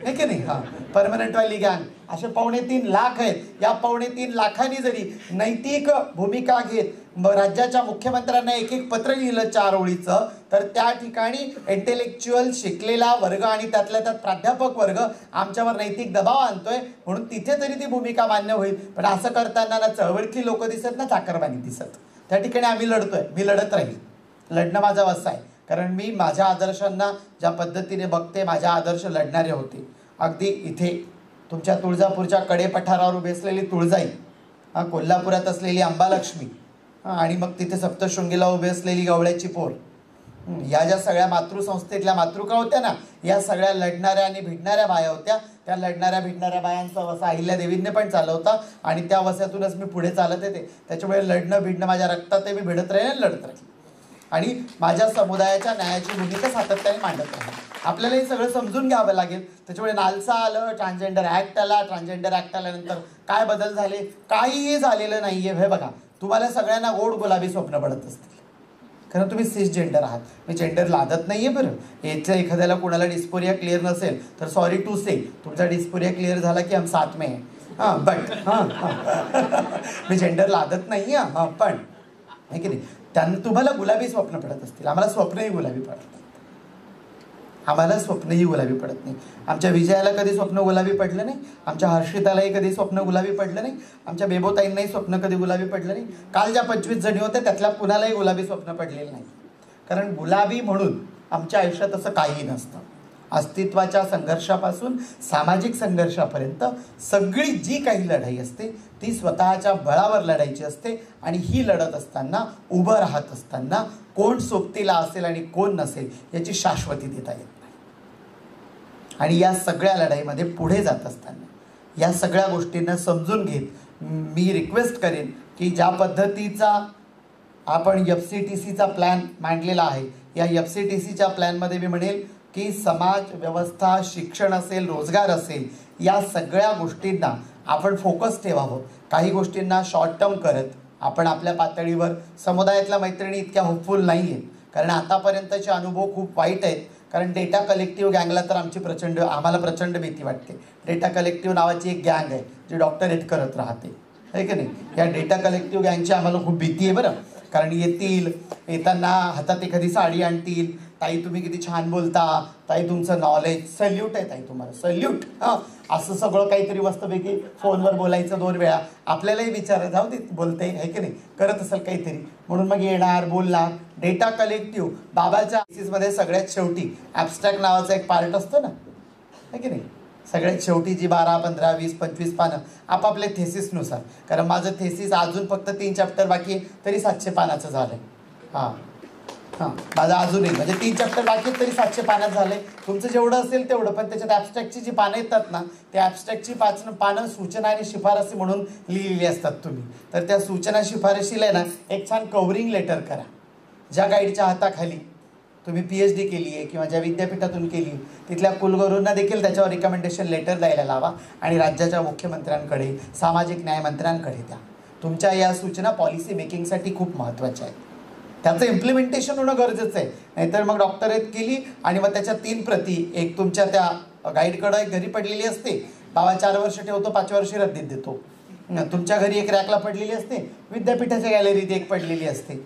आहे की नाही, हा परमनंट वाली गँग, असे 2.5 लाख आहेत. या 2.5 लाखांनी जरी नैतिक भूमिका घेत राज्याच्या मुख्यमंत्र्यांना एक पत्र लिहिलं 4 ओळीचं, तर त्या ठिकाणी इंटेलेक्च्युअल शिकलेला वर्ग आणि त्यातल्या त्यात प्राध्यापक वर्ग आमच्यावर नैतिक दबाव आणतोय, म्हणून तिथे तरी ती भूमिका मान्य होईल. पण असं करताना ना चळवळकी लोक दिसत ना चाकरमानी दिसत. त्या ठिकाणी आम्ही लढतोय, मी लढत राहील. लढणं माझा वसा आहे, कारण मी माझ्या आदर्शांना ज्या पद्धतीने बघते, माझ्या आदर्श लढणारे होते. अगदी इथे तुमच्या तुळजापूरच्या कडेपठारावर उभी असलेली तुळजाई, कोल्हापुरात असलेली अंबालक्ष्मी, आणि मग तिथे सप्तशृंगीला उभी असलेली गवळ्याची पोर, या ज्या सगळ्या मातृसंस्थेतल्या मातृका होत्या ना, या सगळ्या लढणाऱ्या आणि भिडणाऱ्या बाया होत्या. त्या लढणाऱ्या भिडणाऱ्या बायांचा वसा अहिल्यादेवींनी पण चालवता आणि त्या वसातूनच मी पुढे चालत येते. त्याच्यामुळे लढणं भिडणं माझ्या रक्तात आहे. मी भिडत राहील, लढत राहील आणि माझ्या समुदायाच्या न्यायाची भूमिका सातत्याने मांडत राहील. आपल्याला हे सगळं समजून घ्यावं लागेल. त्याच्यामुळे नालसा आलं, ट्रान्सजेंडर ॲक्ट आला, ट्रान्सजेंडर ॲक्ट आल्यानंतर काय बदल झाले, काहीही झालेलं नाही आहे. हे बघा, तुम्हाला सगळ्यांना गोड गुलाबी स्वप्न पडत असतील, कारण तुम्ही सिसजेंडर आहात. मी जेंडर लादत नाही आहे. बरं, याच्या एखाद्याला कोणाला डिस्पोरिया क्लिअर नसेल तर सॉरी टू से, तुमचा डिस्पोरिया क्लिअर झाला की हम साथ में आहे. बट मी जेंडर लादत नाही आहे. पण आहे की नाही, त्यांना तुम्हाला गुलाबी स्वप्न पडत असतील. आम्हाला स्वप्नही गुलाबी पडत नाही. आमच्या विजयाला कधी स्वप्न गुलाबी पडलं नाही. आमच्या हर्षितालाही कधी स्वप्न गुलाबी पडलं नाही. आमच्या बेबोताईंनाही स्वप्न कधी गुलाबी पडलं नाही. काल ज्या 25 जणी होत्या त्यातल्या कुणालाही गुलाबी स्वप्न पडलेलं नाही. कारण गुलाबी म्हणून आमच्या आयुष्यात असं काही नसतं. अस्तित्वाच्या संघर्षापासून सामाजिक संघर्षापर्यंत सगळी जी काही लढाई असते ती स्वतःच्या बळावर लढायची असते. आणि ही लढत असताना, उभं राहत असताना कोण सोबतीला असेल आणि कोण नसेल याची शाश्वती देता येत नाही. आणि या सगळ्या लढाईमध्ये पुढे जात असताना या सगळ्या गोष्टींना समजून घेत मी रिक्वेस्ट करेन की ज्या पद्धतीचा आपण FCTCचा प्लॅन मांडलेला आहे, या FCTCच्या प्लॅनमध्ये मी म्हणेल की समाज व्यवस्था, शिक्षण असेल, रोजगार असेल, या सगळ्या गोष्टींना आपण फोकस ठेवावं. काही गोष्टींना शॉर्ट टर्म करत आपण आपल्या पातळीवर समुदायातल्या मैत्रिणी इतक्या होपफुल नाही आहेत, कारण आतापर्यंतचे अनुभव खूप वाईट आहेत. कारण डेटा कलेक्टिव्ह गँगला तर आम्हाला प्रचंड भीती वाटते. डेटा कलेक्टिव्ह नावाची एक गँग आहे जी डॉक्टरेट करत राहते, आहे की नाही. या डेटा कलेक्टिव्ह गँगची आम्हाला खूप भीती आहे. बरं, कारण येताना हातात एखादी साडी आणतील, ताई तुम्ही किती छान बोलता, ताई तुमचं नॉलेज, सल्यूट आहे ताई तुम्हाला, सल्यूट, असं सगळं काहीतरी मस्तपैकी फोनवर बोलायचं 2 वेळा. आपल्यालाही विचार जाऊ दे बोलते, आहे की नाही, करत असेल काहीतरी, म्हणून मग येणार, बोलणार. डेटा कलेक्टिव्ह बाबाच्या थेसिसमध्ये सगळ्यात शेवटी ॲब्स्ट्रॅक्ट नावाचा एक पार्ट असतो ना, आहे की नाही. सगळ्यात शेवटी जी 12, 15, 20, 25 पानं आपापल्या थेसिसनुसार, कारण माझं थेसिस अजून फक्त 3 चॅप्टर बाकी आहे तरी 700 पानाचं झालं आहे. माझं अजूनही म्हणजे 3 चॅप्टर बाकी आहेत तरी 700 पानात झाले. तुमचं जेवढं असेल तेवढं, पण त्याच्यात ॲब्स्ट्रॅक्टची जी पानं येतात ना, त्या ॲब्स्ट्रॅक्टची पानं सूचना आणि शिफारसी म्हणून लिहिलेली असतात तुम्ही. तर त्या सूचना शिफारशीला ना एक छान कव्हरिंग लेटर करा. ज्या गाईडच्या हाताखाली तुम्ही PhD केली आहे किंवा ज्या विद्यापीठातून केली तिथल्या कुलगुरूंना देखील त्याच्यावर रिकमेंडेशन लेटर द्यायला लावा आणि राज्याच्या मुख्यमंत्र्यांकडे, सामाजिक न्याय मंत्र्यांकडे द्या. तुमच्या या सूचना पॉलिसी मेकिंगसाठी खूप महत्त्वाच्या आहेत. त्याचं इम्प्लिमेंटेशन होणं गरजेचं आहे. नाहीतर मग डॉक्टरेट केली आणि मग त्याच्या 3 प्रती, एक तुमच्या त्या गाईडकडं एक घरी पडलेली असते, बाबा 4 वर्ष ठेवतो, 5व्या वर्षी रद्दीत देतो. तुमच्या घरी एक रॅकला पडलेली असते, विद्यापीठाच्या गॅलरीत एक पडलेली असते.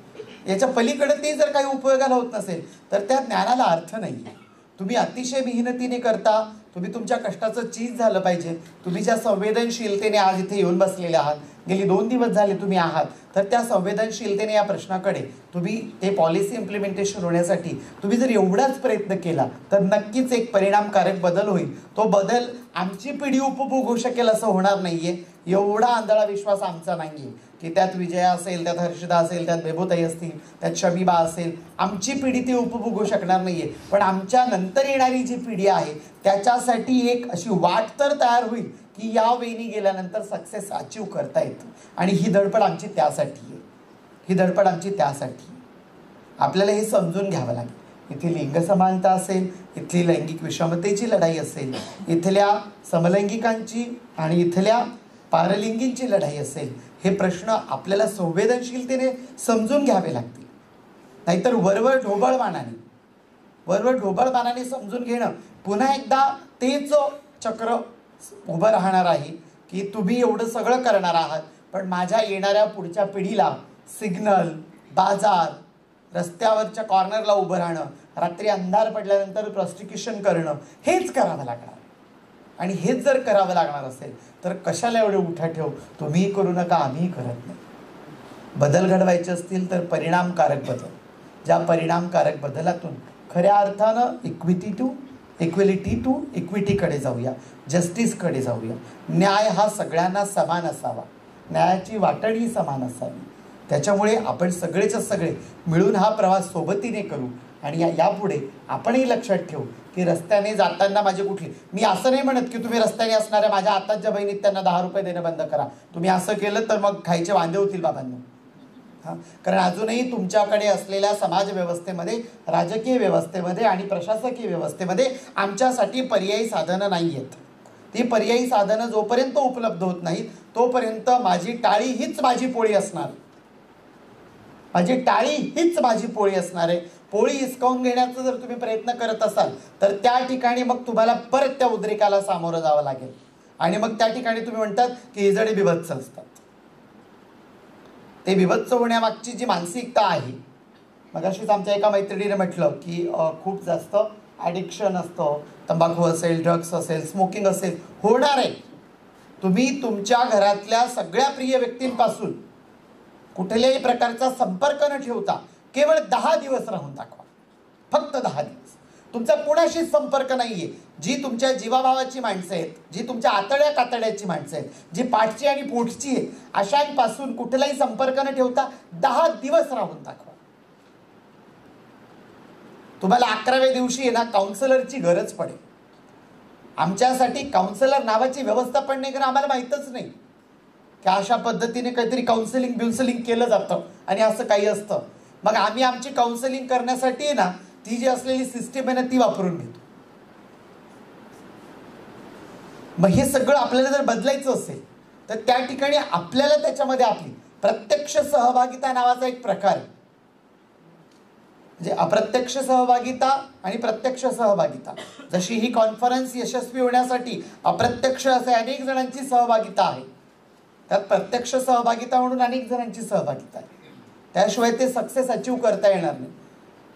याच्या पलीकडे ते जर काही उपयोगाला होत नसेल तर त्या ज्ञानाला अर्थ नाही आहे. तुम्ही अतिशय मेहनतीने करता, तुम्ही तुमच्या कष्टाचं चीज झालं पाहिजे. तुम्ही ज्या संवेदनशीलतेने आज इथे येऊन बसलेले आहात, गेली 2 दिवस झाले तुम्ही आहात, तर त्या संवेदनशीलतेने या प्रश्नाकडे तुम्ही ते पॉलिसी इम्प्लिमेंटेशन होण्यासाठी तुम्ही जर एवढाच प्रयत्न केला तर नक्कीच एक परिणामकारक बदल होईल. तो बदल आमची पिढी उपभोगू शकेल असं होणार नाहीये. एवढा आंधळा विश्वास आमचा नाहीये की त्यात विजया असेल, त्यात हर्षदा असेल, त्यात बेबोताई असतील, त्यात शमीबा असेल, आमची पिढी ती उपभोगू शकणार नाहीये. पण आमच्या नंतर येणारी जी पिढी आहे त्याच्यासाठी एक अशी वाट तर तयार होईल की या वेनी गेल्यानंतर सक्सेस अचीव करता येतं. आणि ही धडपड आमची त्यासाठी आहे, ही धडपड आमची त्यासाठी आहे. आपल्याला हे समजून घ्यावं लागेल. इथे लिंग समानता असेल, इथली लैंगिक विषमतेची लढाई असेल, इथल्या समलैंगिकांची आणि इथल्या पारलिंगींची लढाई असेल, हे प्रश्न आपल्याला संवेदनशीलतेने समजून घ्यावे लागतील. नाहीतर वरवर ढोबळमानाने समजून घेणं पुन्हा एकदा तेच चक्र उभं राहणार आहे की तुम्ही एवढं सगळं करणार आहात, पण माझ्या येणाऱ्या पुढच्या पिढीला सिग्नल, बाजार, रस्त्यावरच्या कॉर्नरला उभं राहणं, रात्री अंधार पडल्यानंतर प्रॉस्टिक्युशन करणं, हेच करावं लागणार. आणि हेच जर करावं लागणार असेल तर कशाला एवढे उठाठेव, तुम्हीही करू नका, आम्हीही करत नाही. बदल घडवायचे असतील तर परिणामकारक बदल, ज्या परिणामकारक बदलातून खऱ्या अर्थानं इक्विलिटी टू इक्विटीकडे जाऊया, जस्टिसकडे जाऊया. न्याय हा सगळ्यांना समान असावा, न्यायाची वाटण ही समान असावी. त्याच्यामुळे आपण सगळेच्या सगळे मिळून हा प्रवास सोबतीने करू. आणि यापुढे आपणही लक्षात ठेवू की रस्त्याने जाताना माझी कुठली, मी असं नाही म्हणत की तुम्ही रस्त्याने असणाऱ्या माझ्या आताच्या बहिणीत त्यांना 10 रुपये देणं बंद करा. तुम्ही असं केलं तर मग खायचे वांदे होतील बाबांना. कारण अजूनही तुमच्याकडे असलेल्या समाज व्यवस्थेमध्ये, राजकीय व्यवस्थेमध्ये आणि प्रशासकीय व्यवस्थेमध्ये आमच्यासाठी पर्यायी साधनं नाही आहेत. ती पर्यायी साधनं जोपर्यंत उपलब्ध होत नाहीत तोपर्यंत माझी टाळी हीच माझी पोळी असणार, माझी टाळी हीच माझी पोळी असणार आहे. पोळी हिसकावून घेण्याचा जर तुम्ही प्रयत्न करत असाल तर त्या ठिकाणी मग तुम्हाला परत त्या उद्रेकाला सामोरं जावं लागेल. आणि मग त्या ठिकाणी तुम्ही म्हणतात की हे जडे बिभत्स असतात. ते बिभत्स होण्यामागची जी मानसिकता आहे, मग अशीच आमच्या एका मैत्रिणीने म्हटलं की खूप जास्त ॲडिक्शन असतं, तंबाखू असेल, ड्रग्स असेल, स्मोकिंग असेल, होणार आहे. तुम्ही तुमच्या घरातल्या सगळ्या प्रिय व्यक्तींपासून कुठल्याही प्रकारचा संपर्क न ठेवता केवळ 10 दिवस राहून दाखवा, फक्त 10 दिवस. तुमचा कोणाशी संपर्क नाहीये. जी तुमच्या जीवाभावाची माणसं आहेत, जी तुमच्या आतड्या कातड्याची माणसं आहेत, जी पाठची आणि पोटची आहेत, अशांपासून कुठलाही संपर्क न ठेवता 10 दिवस राहून दाखवा. तुम्हाला 11व्या दिवशी ना काउन्सिलरची गरज पडेल. आमच्यासाठी काउन्सिलर नावाची व्यवस्था पण नाही, कारण आम्हाला माहीतच नाही की अशा पद्धतीने काहीतरी काउन्सिलिंग केलं जातं आणि असं काही असतं. मग आम्ही आमची काउन्सिलिंग करण्यासाठी ना ती जी असलेली सिस्टीम आहे ना ती वापरून घेतो. मग हे सगळं आपल्याला जर बदलायचं असेल तर त्या ठिकाणी आपल्याला त्याच्यामध्ये आपली प्रत्यक्ष सहभागिता नावाचा एक प्रकार आहे. म्हणजे अप्रत्यक्ष सहभागिता आणि प्रत्यक्ष सहभागिता. जशी ही कॉन्फरन्स यशस्वी होण्यासाठी अप्रत्यक्ष असे अनेक जणांची सहभागिता आहे, त्यात प्रत्यक्ष सहभागिता म्हणून अनेक जणांची सहभागिता आहे. त्याशिवाय ते सक्सेस अचीव करता येणार नाही.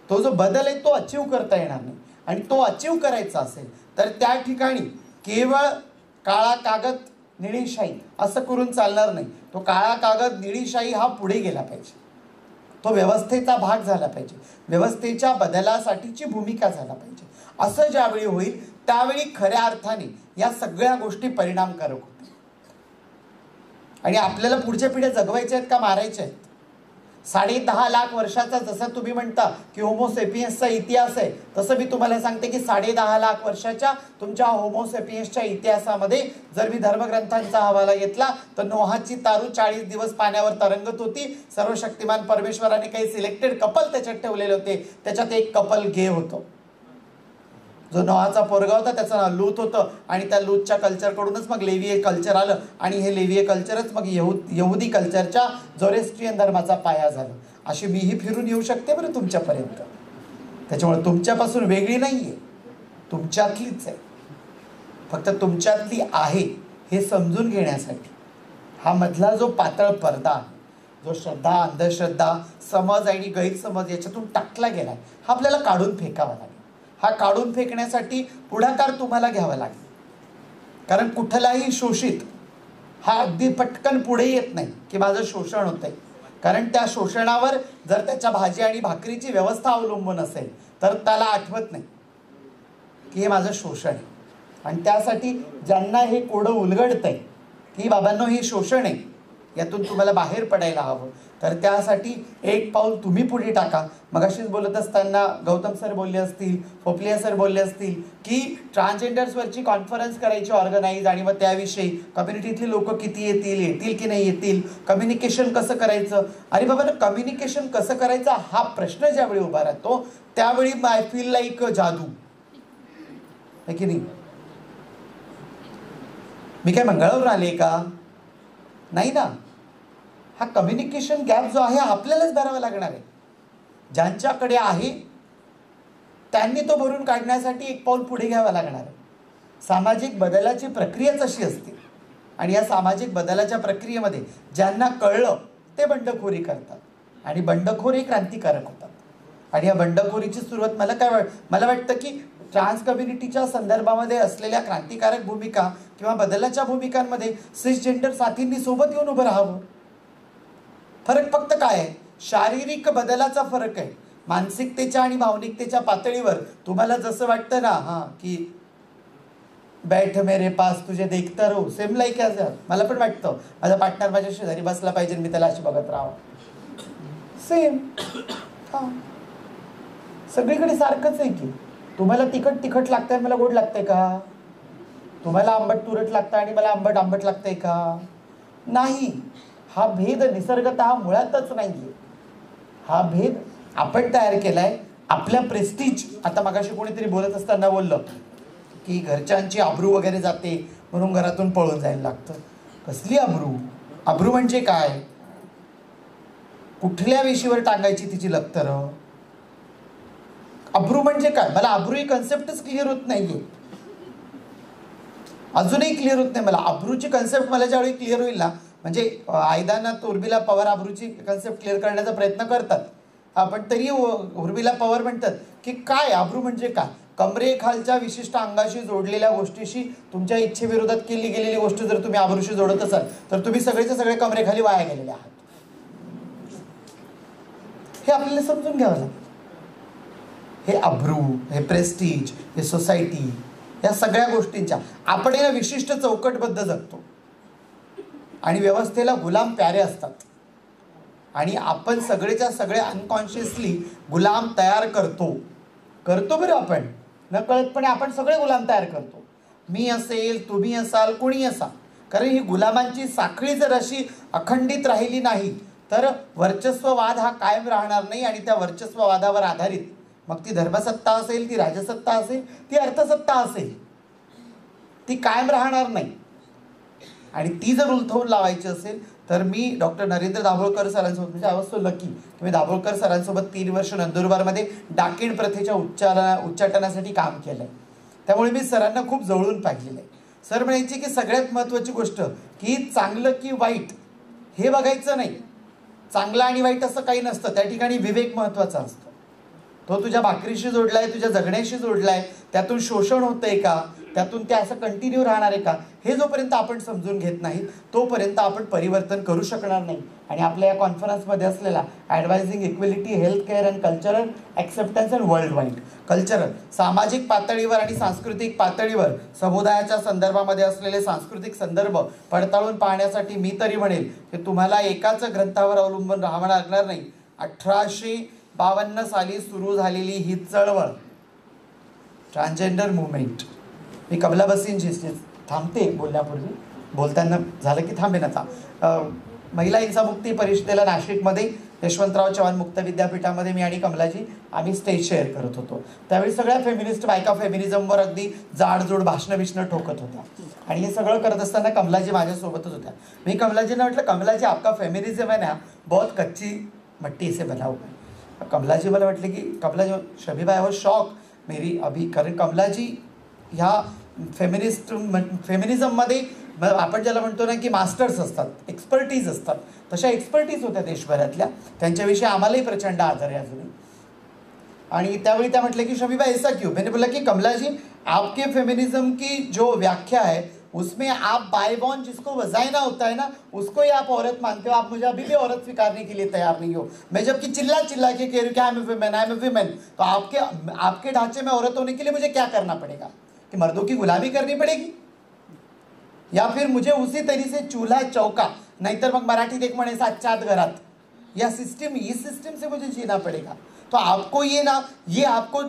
तो जो बदल आहे तो अचीव करता येणार नाही. आणि तो अचीव करायचा असेल तर त्या ठिकाणी केवळ काळा कागद निळीशाही असं करून चालणार नाही. तो काळा कागद निळीशाही हा पुढे गेला पाहिजे, तो व्यवस्थेचा भाग झाला पाहिजे, व्यवस्थेच्या बदलासाठीची भूमिका झाला पाहिजे. असं ज्यावेळी होईल त्यावेळी खऱ्या अर्थाने या सगळ्या गोष्टी परिणामकारक होतील. आणि आपल्याला पुढच्या पिढ्या जगवायच्या आहेत का मारायच्या आहेत? 10.5 लाख वर्षाचा जसं तुम्ही म्हणता की होमोसेपियन्सचा इतिहास आहे, तसं मी तुम्हाला सांगते की 10.5 लाख वर्षाच्या तुमच्या होमोसेपियन्सच्या इतिहासामध्ये जर मी धर्मग्रंथांचा हवाला घेतला तर नोहाची तारू 40 दिवस पाण्यावर तरंगत होती. सर्वशक्तिमान परमेश्वराने काही सिलेक्टेड कपल त्याच्यात ठेवलेले होते. त्याच्यात एक कपल गे होतं. जो नोहाचा पोरगा होता त्याचं नाव लूत होतं. आणि त्या लूतच्या कल्चरकडूनच मग लेविये कल्चर आलं. आणि हे लेविये कल्चरच मग यहुदी कल्चरच्या झोरेस्ट्रियन धर्माचा पाया झालं. अशी मीही फिरून येऊ शकते बरं तुमच्यापर्यंत. त्याच्यामुळे तुमच्यापासून वेगळी नाही आहे, तुमच्यातलीच आहे. फक्त तुमच्यातली आहे हे समजून घेण्यासाठी हा मधला जो पातळ पडदा आहे, जो श्रद्धा, अंधश्रद्धा, समज आणि गैरसमज याच्यातून टाकला गेला, हा आपल्याला काढून फेकावा लागेल. हा काढून फेकण्यासाठी पुढाकार तुम्हाला घ्यावा लागेल. कारण कुठलाही शोषित हा अगदी पटकन पुढे येत नाही की माझं शोषण होतंय. कारण त्या शोषणावर जर त्याच्या भाजी आणि भाकरीची व्यवस्था अवलंबून असेल तर त्याला आठवत नाही की हे माझं शोषण आहे. आणि त्यासाठी ज्यांना हे कोडं उलगडतंय की बाबांनो हे शोषण आहे, यातून तुम्हाला बाहेर पडायला हवं, तर त्यासाठी एक पाऊल तुम्ही पुढे टाका. मगाशीच बोलत असताना गौतम सर बोलले असतील, पोपलिया सर बोलले असतील की ट्रान्सजेंडर्सवरची कॉन्फरन्स करायची ऑर्गनाईज, आणि मग त्याविषयी कम्युनिटीतली लोक किती येतील की नाही येतील, कम्युनिकेशन कसं करायचं. अरे बाबा, कम्युनिकेशन कसं करायचं हा प्रश्न ज्यावेळी उभा राहतो त्यावेळी आय फील लाईक जादू आहे की नाही. मी काय मंगळावर आले का? नाही ना. हा कम्युनिकेशन गॅप जो आहे आपल्यालाच भरावा लागणार आहे. ज्यांच्याकडे आहे त्यांनी तो भरून काढण्यासाठी एक पाऊल पुढे घ्यावं लागणार आहे. सामाजिक बदलाची प्रक्रियाच अशी असते, आणि या सामाजिक बदलाच्या प्रक्रियेमध्ये ज्यांना कळलं ते बंडखोरी करतात, आणि बंडखोरी क्रांतिकारक होतात. आणि या बंडखोरीची सुरुवात मला वाटतं की ट्रान्स कम्युनिटीच्या संदर्भामध्ये असलेल्या क्रांतिकारक भूमिका किंवा बदलाच्या भूमिकांमध्ये सिसजेंडर साथींनी सोबत येऊन उभं राहावं. फरक फक्त काय आहे? शारीरिक बदलाचा फरक आहे. मानसिकतेच्या आणि भावनिकतेच्या पातळीवर तुम्हाला जसं वाटतं ना की बैठ मेरे पास तुझे देखता रहो, सेम लाईक ॲज मला पण वाटतं माझा पार्टनर माझ्या शेजारी बसला पाहिजे, मी त्याला अशी बघत राहावं. सेम. सगळीकडे सारखंच आहे की तुम्हाला तिखट लागतंय, मला गोड लागतंय का? तुम्हाला आंबट तुरट लागतं आणि मला आंबट लागतंय का? नाही. हा भेद निसर्गतः मुळातच नाहीये. हा भेद आपण तयार केलाय आपल्या प्रेस्टीज. आता मगाशी कोणीतरी बोलत असताना बोललं की घरच्यांची आबरू वगैरे जाते म्हणून घरातून पळून जायला लागतं. कसली आबरू? आबरू म्हणजे काय? कुठल्या विषयावर टांगायची तिची लक्तरं? अब्रू म्हणजे काय? मला अब्रू ही कन्सेप्टच क्लिअर होत नाहीये, अजूनही क्लिअर होत नाही मला. अब्रूची कन्सेप्ट मला ज्यावेळी क्लिअर होईल ना, म्हणजे आयदानात उर्मिला पवार अब्रूची कन्सेप्ट क्लिअर करण्याचा प्रयत्न करतात, पण तरी उर्मिला पवार म्हणतात की काय अब्रू म्हणजे काय? कमरेखालच्या विशिष्ट अंगाशी जोडलेल्या गोष्टीशी तुमच्या इच्छेविरोधात केली गेलेली गोष्ट जर तुम्ही अब्रूशी जोडत असाल तर तुम्ही सगळेचे सगळे कमरेखाली वाया गेलेले आहात. हे आपल्याला समजून घ्यावं लागेल. हे अब्रू, हे प्रेस्टीज, हे सोसायटी, या सगळ्या गोष्टींच्या आपण या विशिष्ट चौकटबद्ध जगतो आणि व्यवस्थेला गुलाम प्यारे असतात, आणि आपण सगळेच्या सगळे अनकॉन्शियसली गुलाम तयार करतो बरं. आपण नकळतपणे आपण सगळे गुलाम तयार करतो. मी असेल, तुम्ही असाल, कोणी असा. कारण ही गुलामांची साखळी जर अशी अखंडित राहिली नाही तर वर्चस्ववाद हा कायम राहणार नाही, आणि त्या वर्चस्ववादावर आधारित मग ती धर्मसत्ता असेल, ती राजसत्ता असेल, ती अर्थसत्ता असेल, ती कायम राहणार नाही. आणि ती जर उलथवून लावायची असेल तर मी डॉक्टर नरेंद्र दाभोळकर सरांसोबत, म्हणजे आय वॉज सो लकी की मी दाभोळकर सरांसोबत 3 वर्ष नंदुरबारमध्ये डाकीण प्रथेच्या उच्चाटनासाठी काम केलं आहे. त्यामुळे मी सरांना खूप जवळून पाहिलेलं आहे. सर म्हणायचे की सगळ्यात महत्त्वाची गोष्ट की चांगलं की वाईट हे बघायचं नाही. चांगलं आणि वाईट असं काही नसतं, त्या ठिकाणी विवेक महत्त्वाचा असतो. तो तुझ्या भाकरीशी जोडलाय, तुझ्या जगण्याशी जोडलाय, त्यातून शोषण होतंय का, त्यातून ते असं कंटिन्यू राहणार आहे का, हे जोपर्यंत आपण समजून घेत नाही तोपर्यंत आपण परिवर्तन करू शकणार नाही. आणि आपल्या या कॉन्फरन्समध्ये असलेला ॲडवायझिंग equality, health care and cultural acceptance and world wide. Cultural सामाजिक पातळीवर आणि सांस्कृतिक पातळीवर समुदायाच्या संदर्भामध्ये असलेले सांस्कृतिक संदर्भ पडताळून पाहण्यासाठी मी तरी म्हणेल की तुम्हाला एकाच ग्रंथावर अवलंबून राहावं लागणार नाही. 1852 साली सुरू झालेली ही चळवळ ट्रान्सजेंडर मुवमेंट. मी कमला बसींची थांबते बोलण्यापूर्वी, बोलताना झालं की थांबेन आता. महिला हिंसा मुक्ती परिषदेला नाशिकमध्ये यशवंतराव चव्हाण मुक्त विद्यापीठामध्ये मी आणि कमलाजी आम्ही स्टेज शेअर करत होतो. त्यावेळी सगळ्या फेमिनिस्ट बायका फेमिनिझमवर अगदी जाडजूड भाषणं ठोकत होत्या, आणि हे सगळं करत असताना कमलाजी माझ्यासोबतच होत्या. मी कमलाजींना म्हटलं, कमलाजी आपका फेमिनिझम है ना बहुत कच्ची मट्टी से बना हुआ है. कमलाजी मला म्हटले की कमलाजी शबीबा, आय वॉज शॉक मेरी अभी, कारण कमलाजी ह्या फेमिनिझममध्ये आपण ज्याला म्हणतो ना की मास्टर्स असतात, एक्सपर्टीज असतात, तशा एक्सपर्टीज होत्या देशभरातल्या. त्यांच्याविषयी आम्हालाही प्रचंड आदर आहे अजूनही. आणि त्यावेळी त्या म्हटलं की शबीबा ऐसा क्यों? मैंने बोला कि कमलाजी आपके फेमिनिज्म की जो व्याख्या है उसमें आप बायबॉर्न जिसको वजाइना होता है ना उसको ही आप औरत मानते हो. आप मुझे अभी भी औरत स्वीकारने के लिए तैयार नहीं हो. मैं जबकि चिल्ला चिल्ला के कह रही हूँ कि आई एम ए विमेन, तो आपके ढांचे में औरत होने के लिए मुझे क्या करना पड़ेगा? कि मर्दों की गुलामी करनी पड़ेगी, या फिर मुझे उसी तरी से चूल्हा चौका, नाहीतर मग मराठीत एक म्हणे सातच्या आत घरात, या सिस्टम इस सिस्टम से मुझे जीना पड़ेगा। तो आपको ये आपको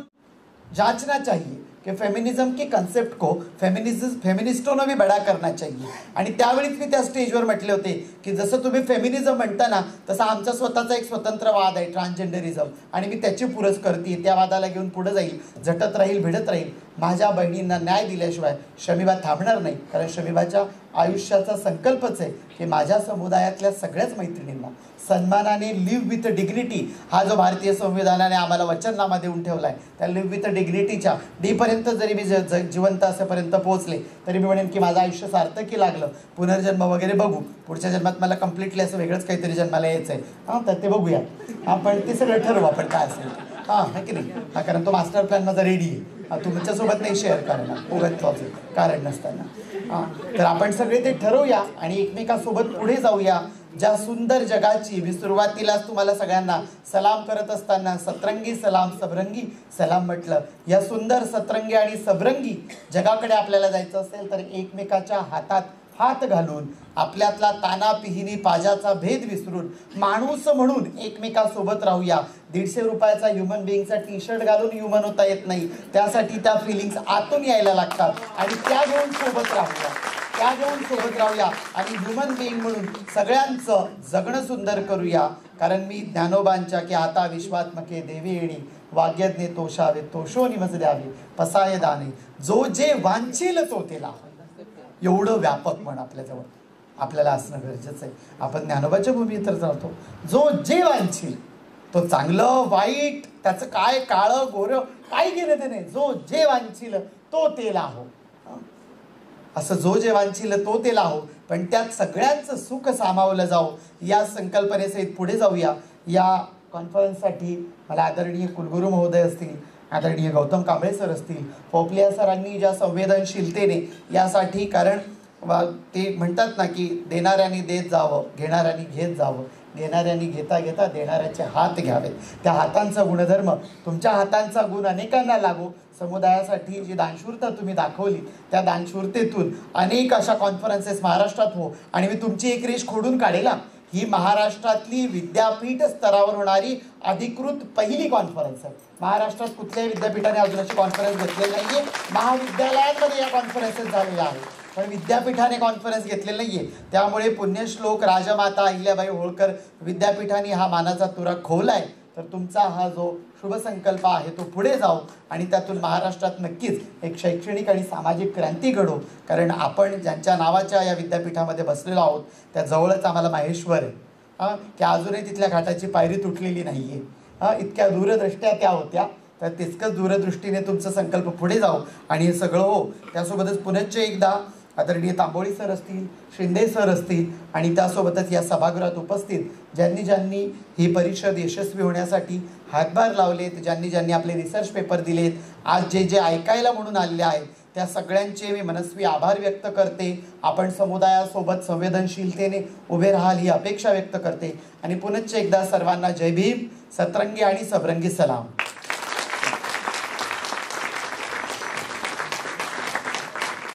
जांचना चाहिए कि फेमिनिज्म के कन्सेप्ट को फेमिनिस्टों ने भी बड़ा करना चाहिए। आणि त्यावेळीच मी त्या स्टेजवर म्हटले होते की जसं तुम्ही फेमिनिझम म्हणता ना तसा आमचा स्वतःचा एक स्वतंत्र वाद आहे ट्रान्सजेंडरिझम, आणि मी त्याची पुरस करते, त्या वादाला घेऊन पुढे जाईल, झटत राहील, भिडत राहील। माझ्या बहिणींना न्याय दिल्याशिवाय शमीबा थांबणार नाही, कारण शमीबाच्या आयुष्याचा संकल्पच आहे की माझ्या समुदायातल्या सगळ्याच मैत्रिणींना सन्मानाने लिव्ह विथ डिग्निटी, हा जो भारतीय संविधानाने आम्हाला वचननामा देऊन ठेवला आहे, त्या लिव्ह विथ डिग्निटीच्या डीपर्यंत जरी मी जिवंत असेपर्यंत पोहोचले तरी मी म्हणेन की माझं आयुष्य सार्थकी लागलं। पुनर्जन्म वगैरे बघू, पुढच्या जन्मात मला कम्प्लिटली असं वेगळंच काहीतरी जन्माला यायचं आहे, हां तर ते बघूया, आपण ते सगळं ठरवू आपण काय असेल, हां है की नाही, हां कारण तो मास्टर प्लॅन माझा रेडी आहे, तुमच्यासोबत नाही शेअर करणार उगाच कारण नसताना। हां तर आपण सगळे ते ठरवूया आणि एकमेकांसोबत पुढे जाऊया। ज्या सुंदर जगाची मी सुरुवातीलाच तुम्हाला सगळ्यांना सलाम करत असताना सतरंगी सलाम सबरंगी सलाम म्हटलं, या सुंदर सतरंगी आणि सबरंगी जगाकडे आपल्याला जायचं असेल तर एकमेकाच्या हातात हात घालून आपल्यातला ताना पिहिनी पाजाचा भेद विसरून माणूस म्हणून एकमेकांसोबत राहूया। 150 रुपयाचा ह्युमन बिईंगचा टी शर्ट घालून ह्युमन होता येत नाही, त्यासाठी त्या फिलिंग्स आतून यायला लागतात आणि त्या घेऊन सोबत राहूया आणि ह्युमन बिईंग म्हणून सगळ्यांचं जगणं सुंदर करूया। कारण मी ज्ञानोबांच्या की आता विश्वात्मके देवी येणी वाग्यज्ञे तोषावे तोषो निमज द्यावे पसाय दाने जो जे वांछील तो तेला, एवढं व्यापक म्हण आपल्याजवळ आपल्याला असणं गरजेचं आहे। आपण ज्ञानोबाच्या भूमीत राहतो, जो जे वांछील तो चांगलं वाईट त्याचं काय काळं गोरं काही घेणं ते नाही, जो जे वांछील तो तेला हो, असं जो जे वांछील तो तेला हो, पण त्यात सगळ्यांचं सुख सामावलं जावं या संकल्पनेसहित पुढे जाऊया। या कॉन्फरन्ससाठी मला आदरणीय कुलगुरू महोदय असतील, आदरणीय गौतम कांबळे सर असतील, पोपलिया सरांनी ज्या संवेदनशीलतेने यासाठी, कारण ते म्हणतात ना की देणाऱ्यांनी देत जावं, घेणाऱ्यांनी घेत जावं, घेणाऱ्यांनी घेता घेता देणाऱ्याचे हात घ्यावेत, त्या हातांचा गुणधर्म तुमच्या हातांचा गुण अनेकांना लागो। समुदायासाठी जी दानशूरता तुम्ही दाखवली त्या दानशूरतेतून अनेक अशा कॉन्फरन्सेस महाराष्ट्रात हो, आणि मी तुमची एक रेष खोडून काढेल, ही महाराष्ट्रातली विद्यापीठ स्तरावर होणारी अधिकृत पहिली कॉन्फरन्स आहे। महाराष्ट्रात कुठल्याही विद्यापीठाने अजून अशी कॉन्फरन्स घेतलेली नाही आहे, महाविद्यालयांमध्ये या कॉन्फरन्सेस झालेल्या आहेत पण विद्यापीठाने कॉन्फरन्स घेतलेली नाही आहे। त्यामुळे पुण्यश्लोक राजमाता अहिल्याबाई होळकर विद्यापीठाने हा मानाचा तुरा खोवला आहे, तर तुमचा हा जो शुभ संकल्प आहे तो पुढे जाऊ आणि त्यातून महाराष्ट्रात नक्कीच एक शैक्षणिक आणि सामाजिक क्रांती घडो। कारण आपण ज्यांच्या नावाच्या या विद्यापीठामध्ये बसलेलो आहोत त्या जवळच आम्हाला माहेश्वर आहे, की अजूनही तिथल्या घाटाची पायरी तुटलेली नाही आहे, इतक्या दूरदृष्ट्या त्या होत्या, तर तितकंच दूरदृष्टीने तुमचा संकल्प पुढे जाऊ आणि हे सगळं हो। त्यासोबतच पुनश्च एकदा आदरणीय तांबोळी सर असतील, शिंदे सर असतील आणि त्यासोबतच या सभागृहात उपस्थित ज्यांनी ही परिषद यशस्वी होण्यासाठी हातभार लावलेत, ज्यांनी आपले रिसर्च पेपर दिलेत, आज जे ऐकायला म्हणून आलेले आहेत त्या सगळ्यांचे मी मनस्वी आभार व्यक्त करते। आपण समुदायासोबत संवेदनशीलतेने उभे राहाल ही अपेक्षा व्यक्त करते आणि पुनश्च एकदा सर्वांना जय भीम, सतरंगी आणि सबरंगी सलाम।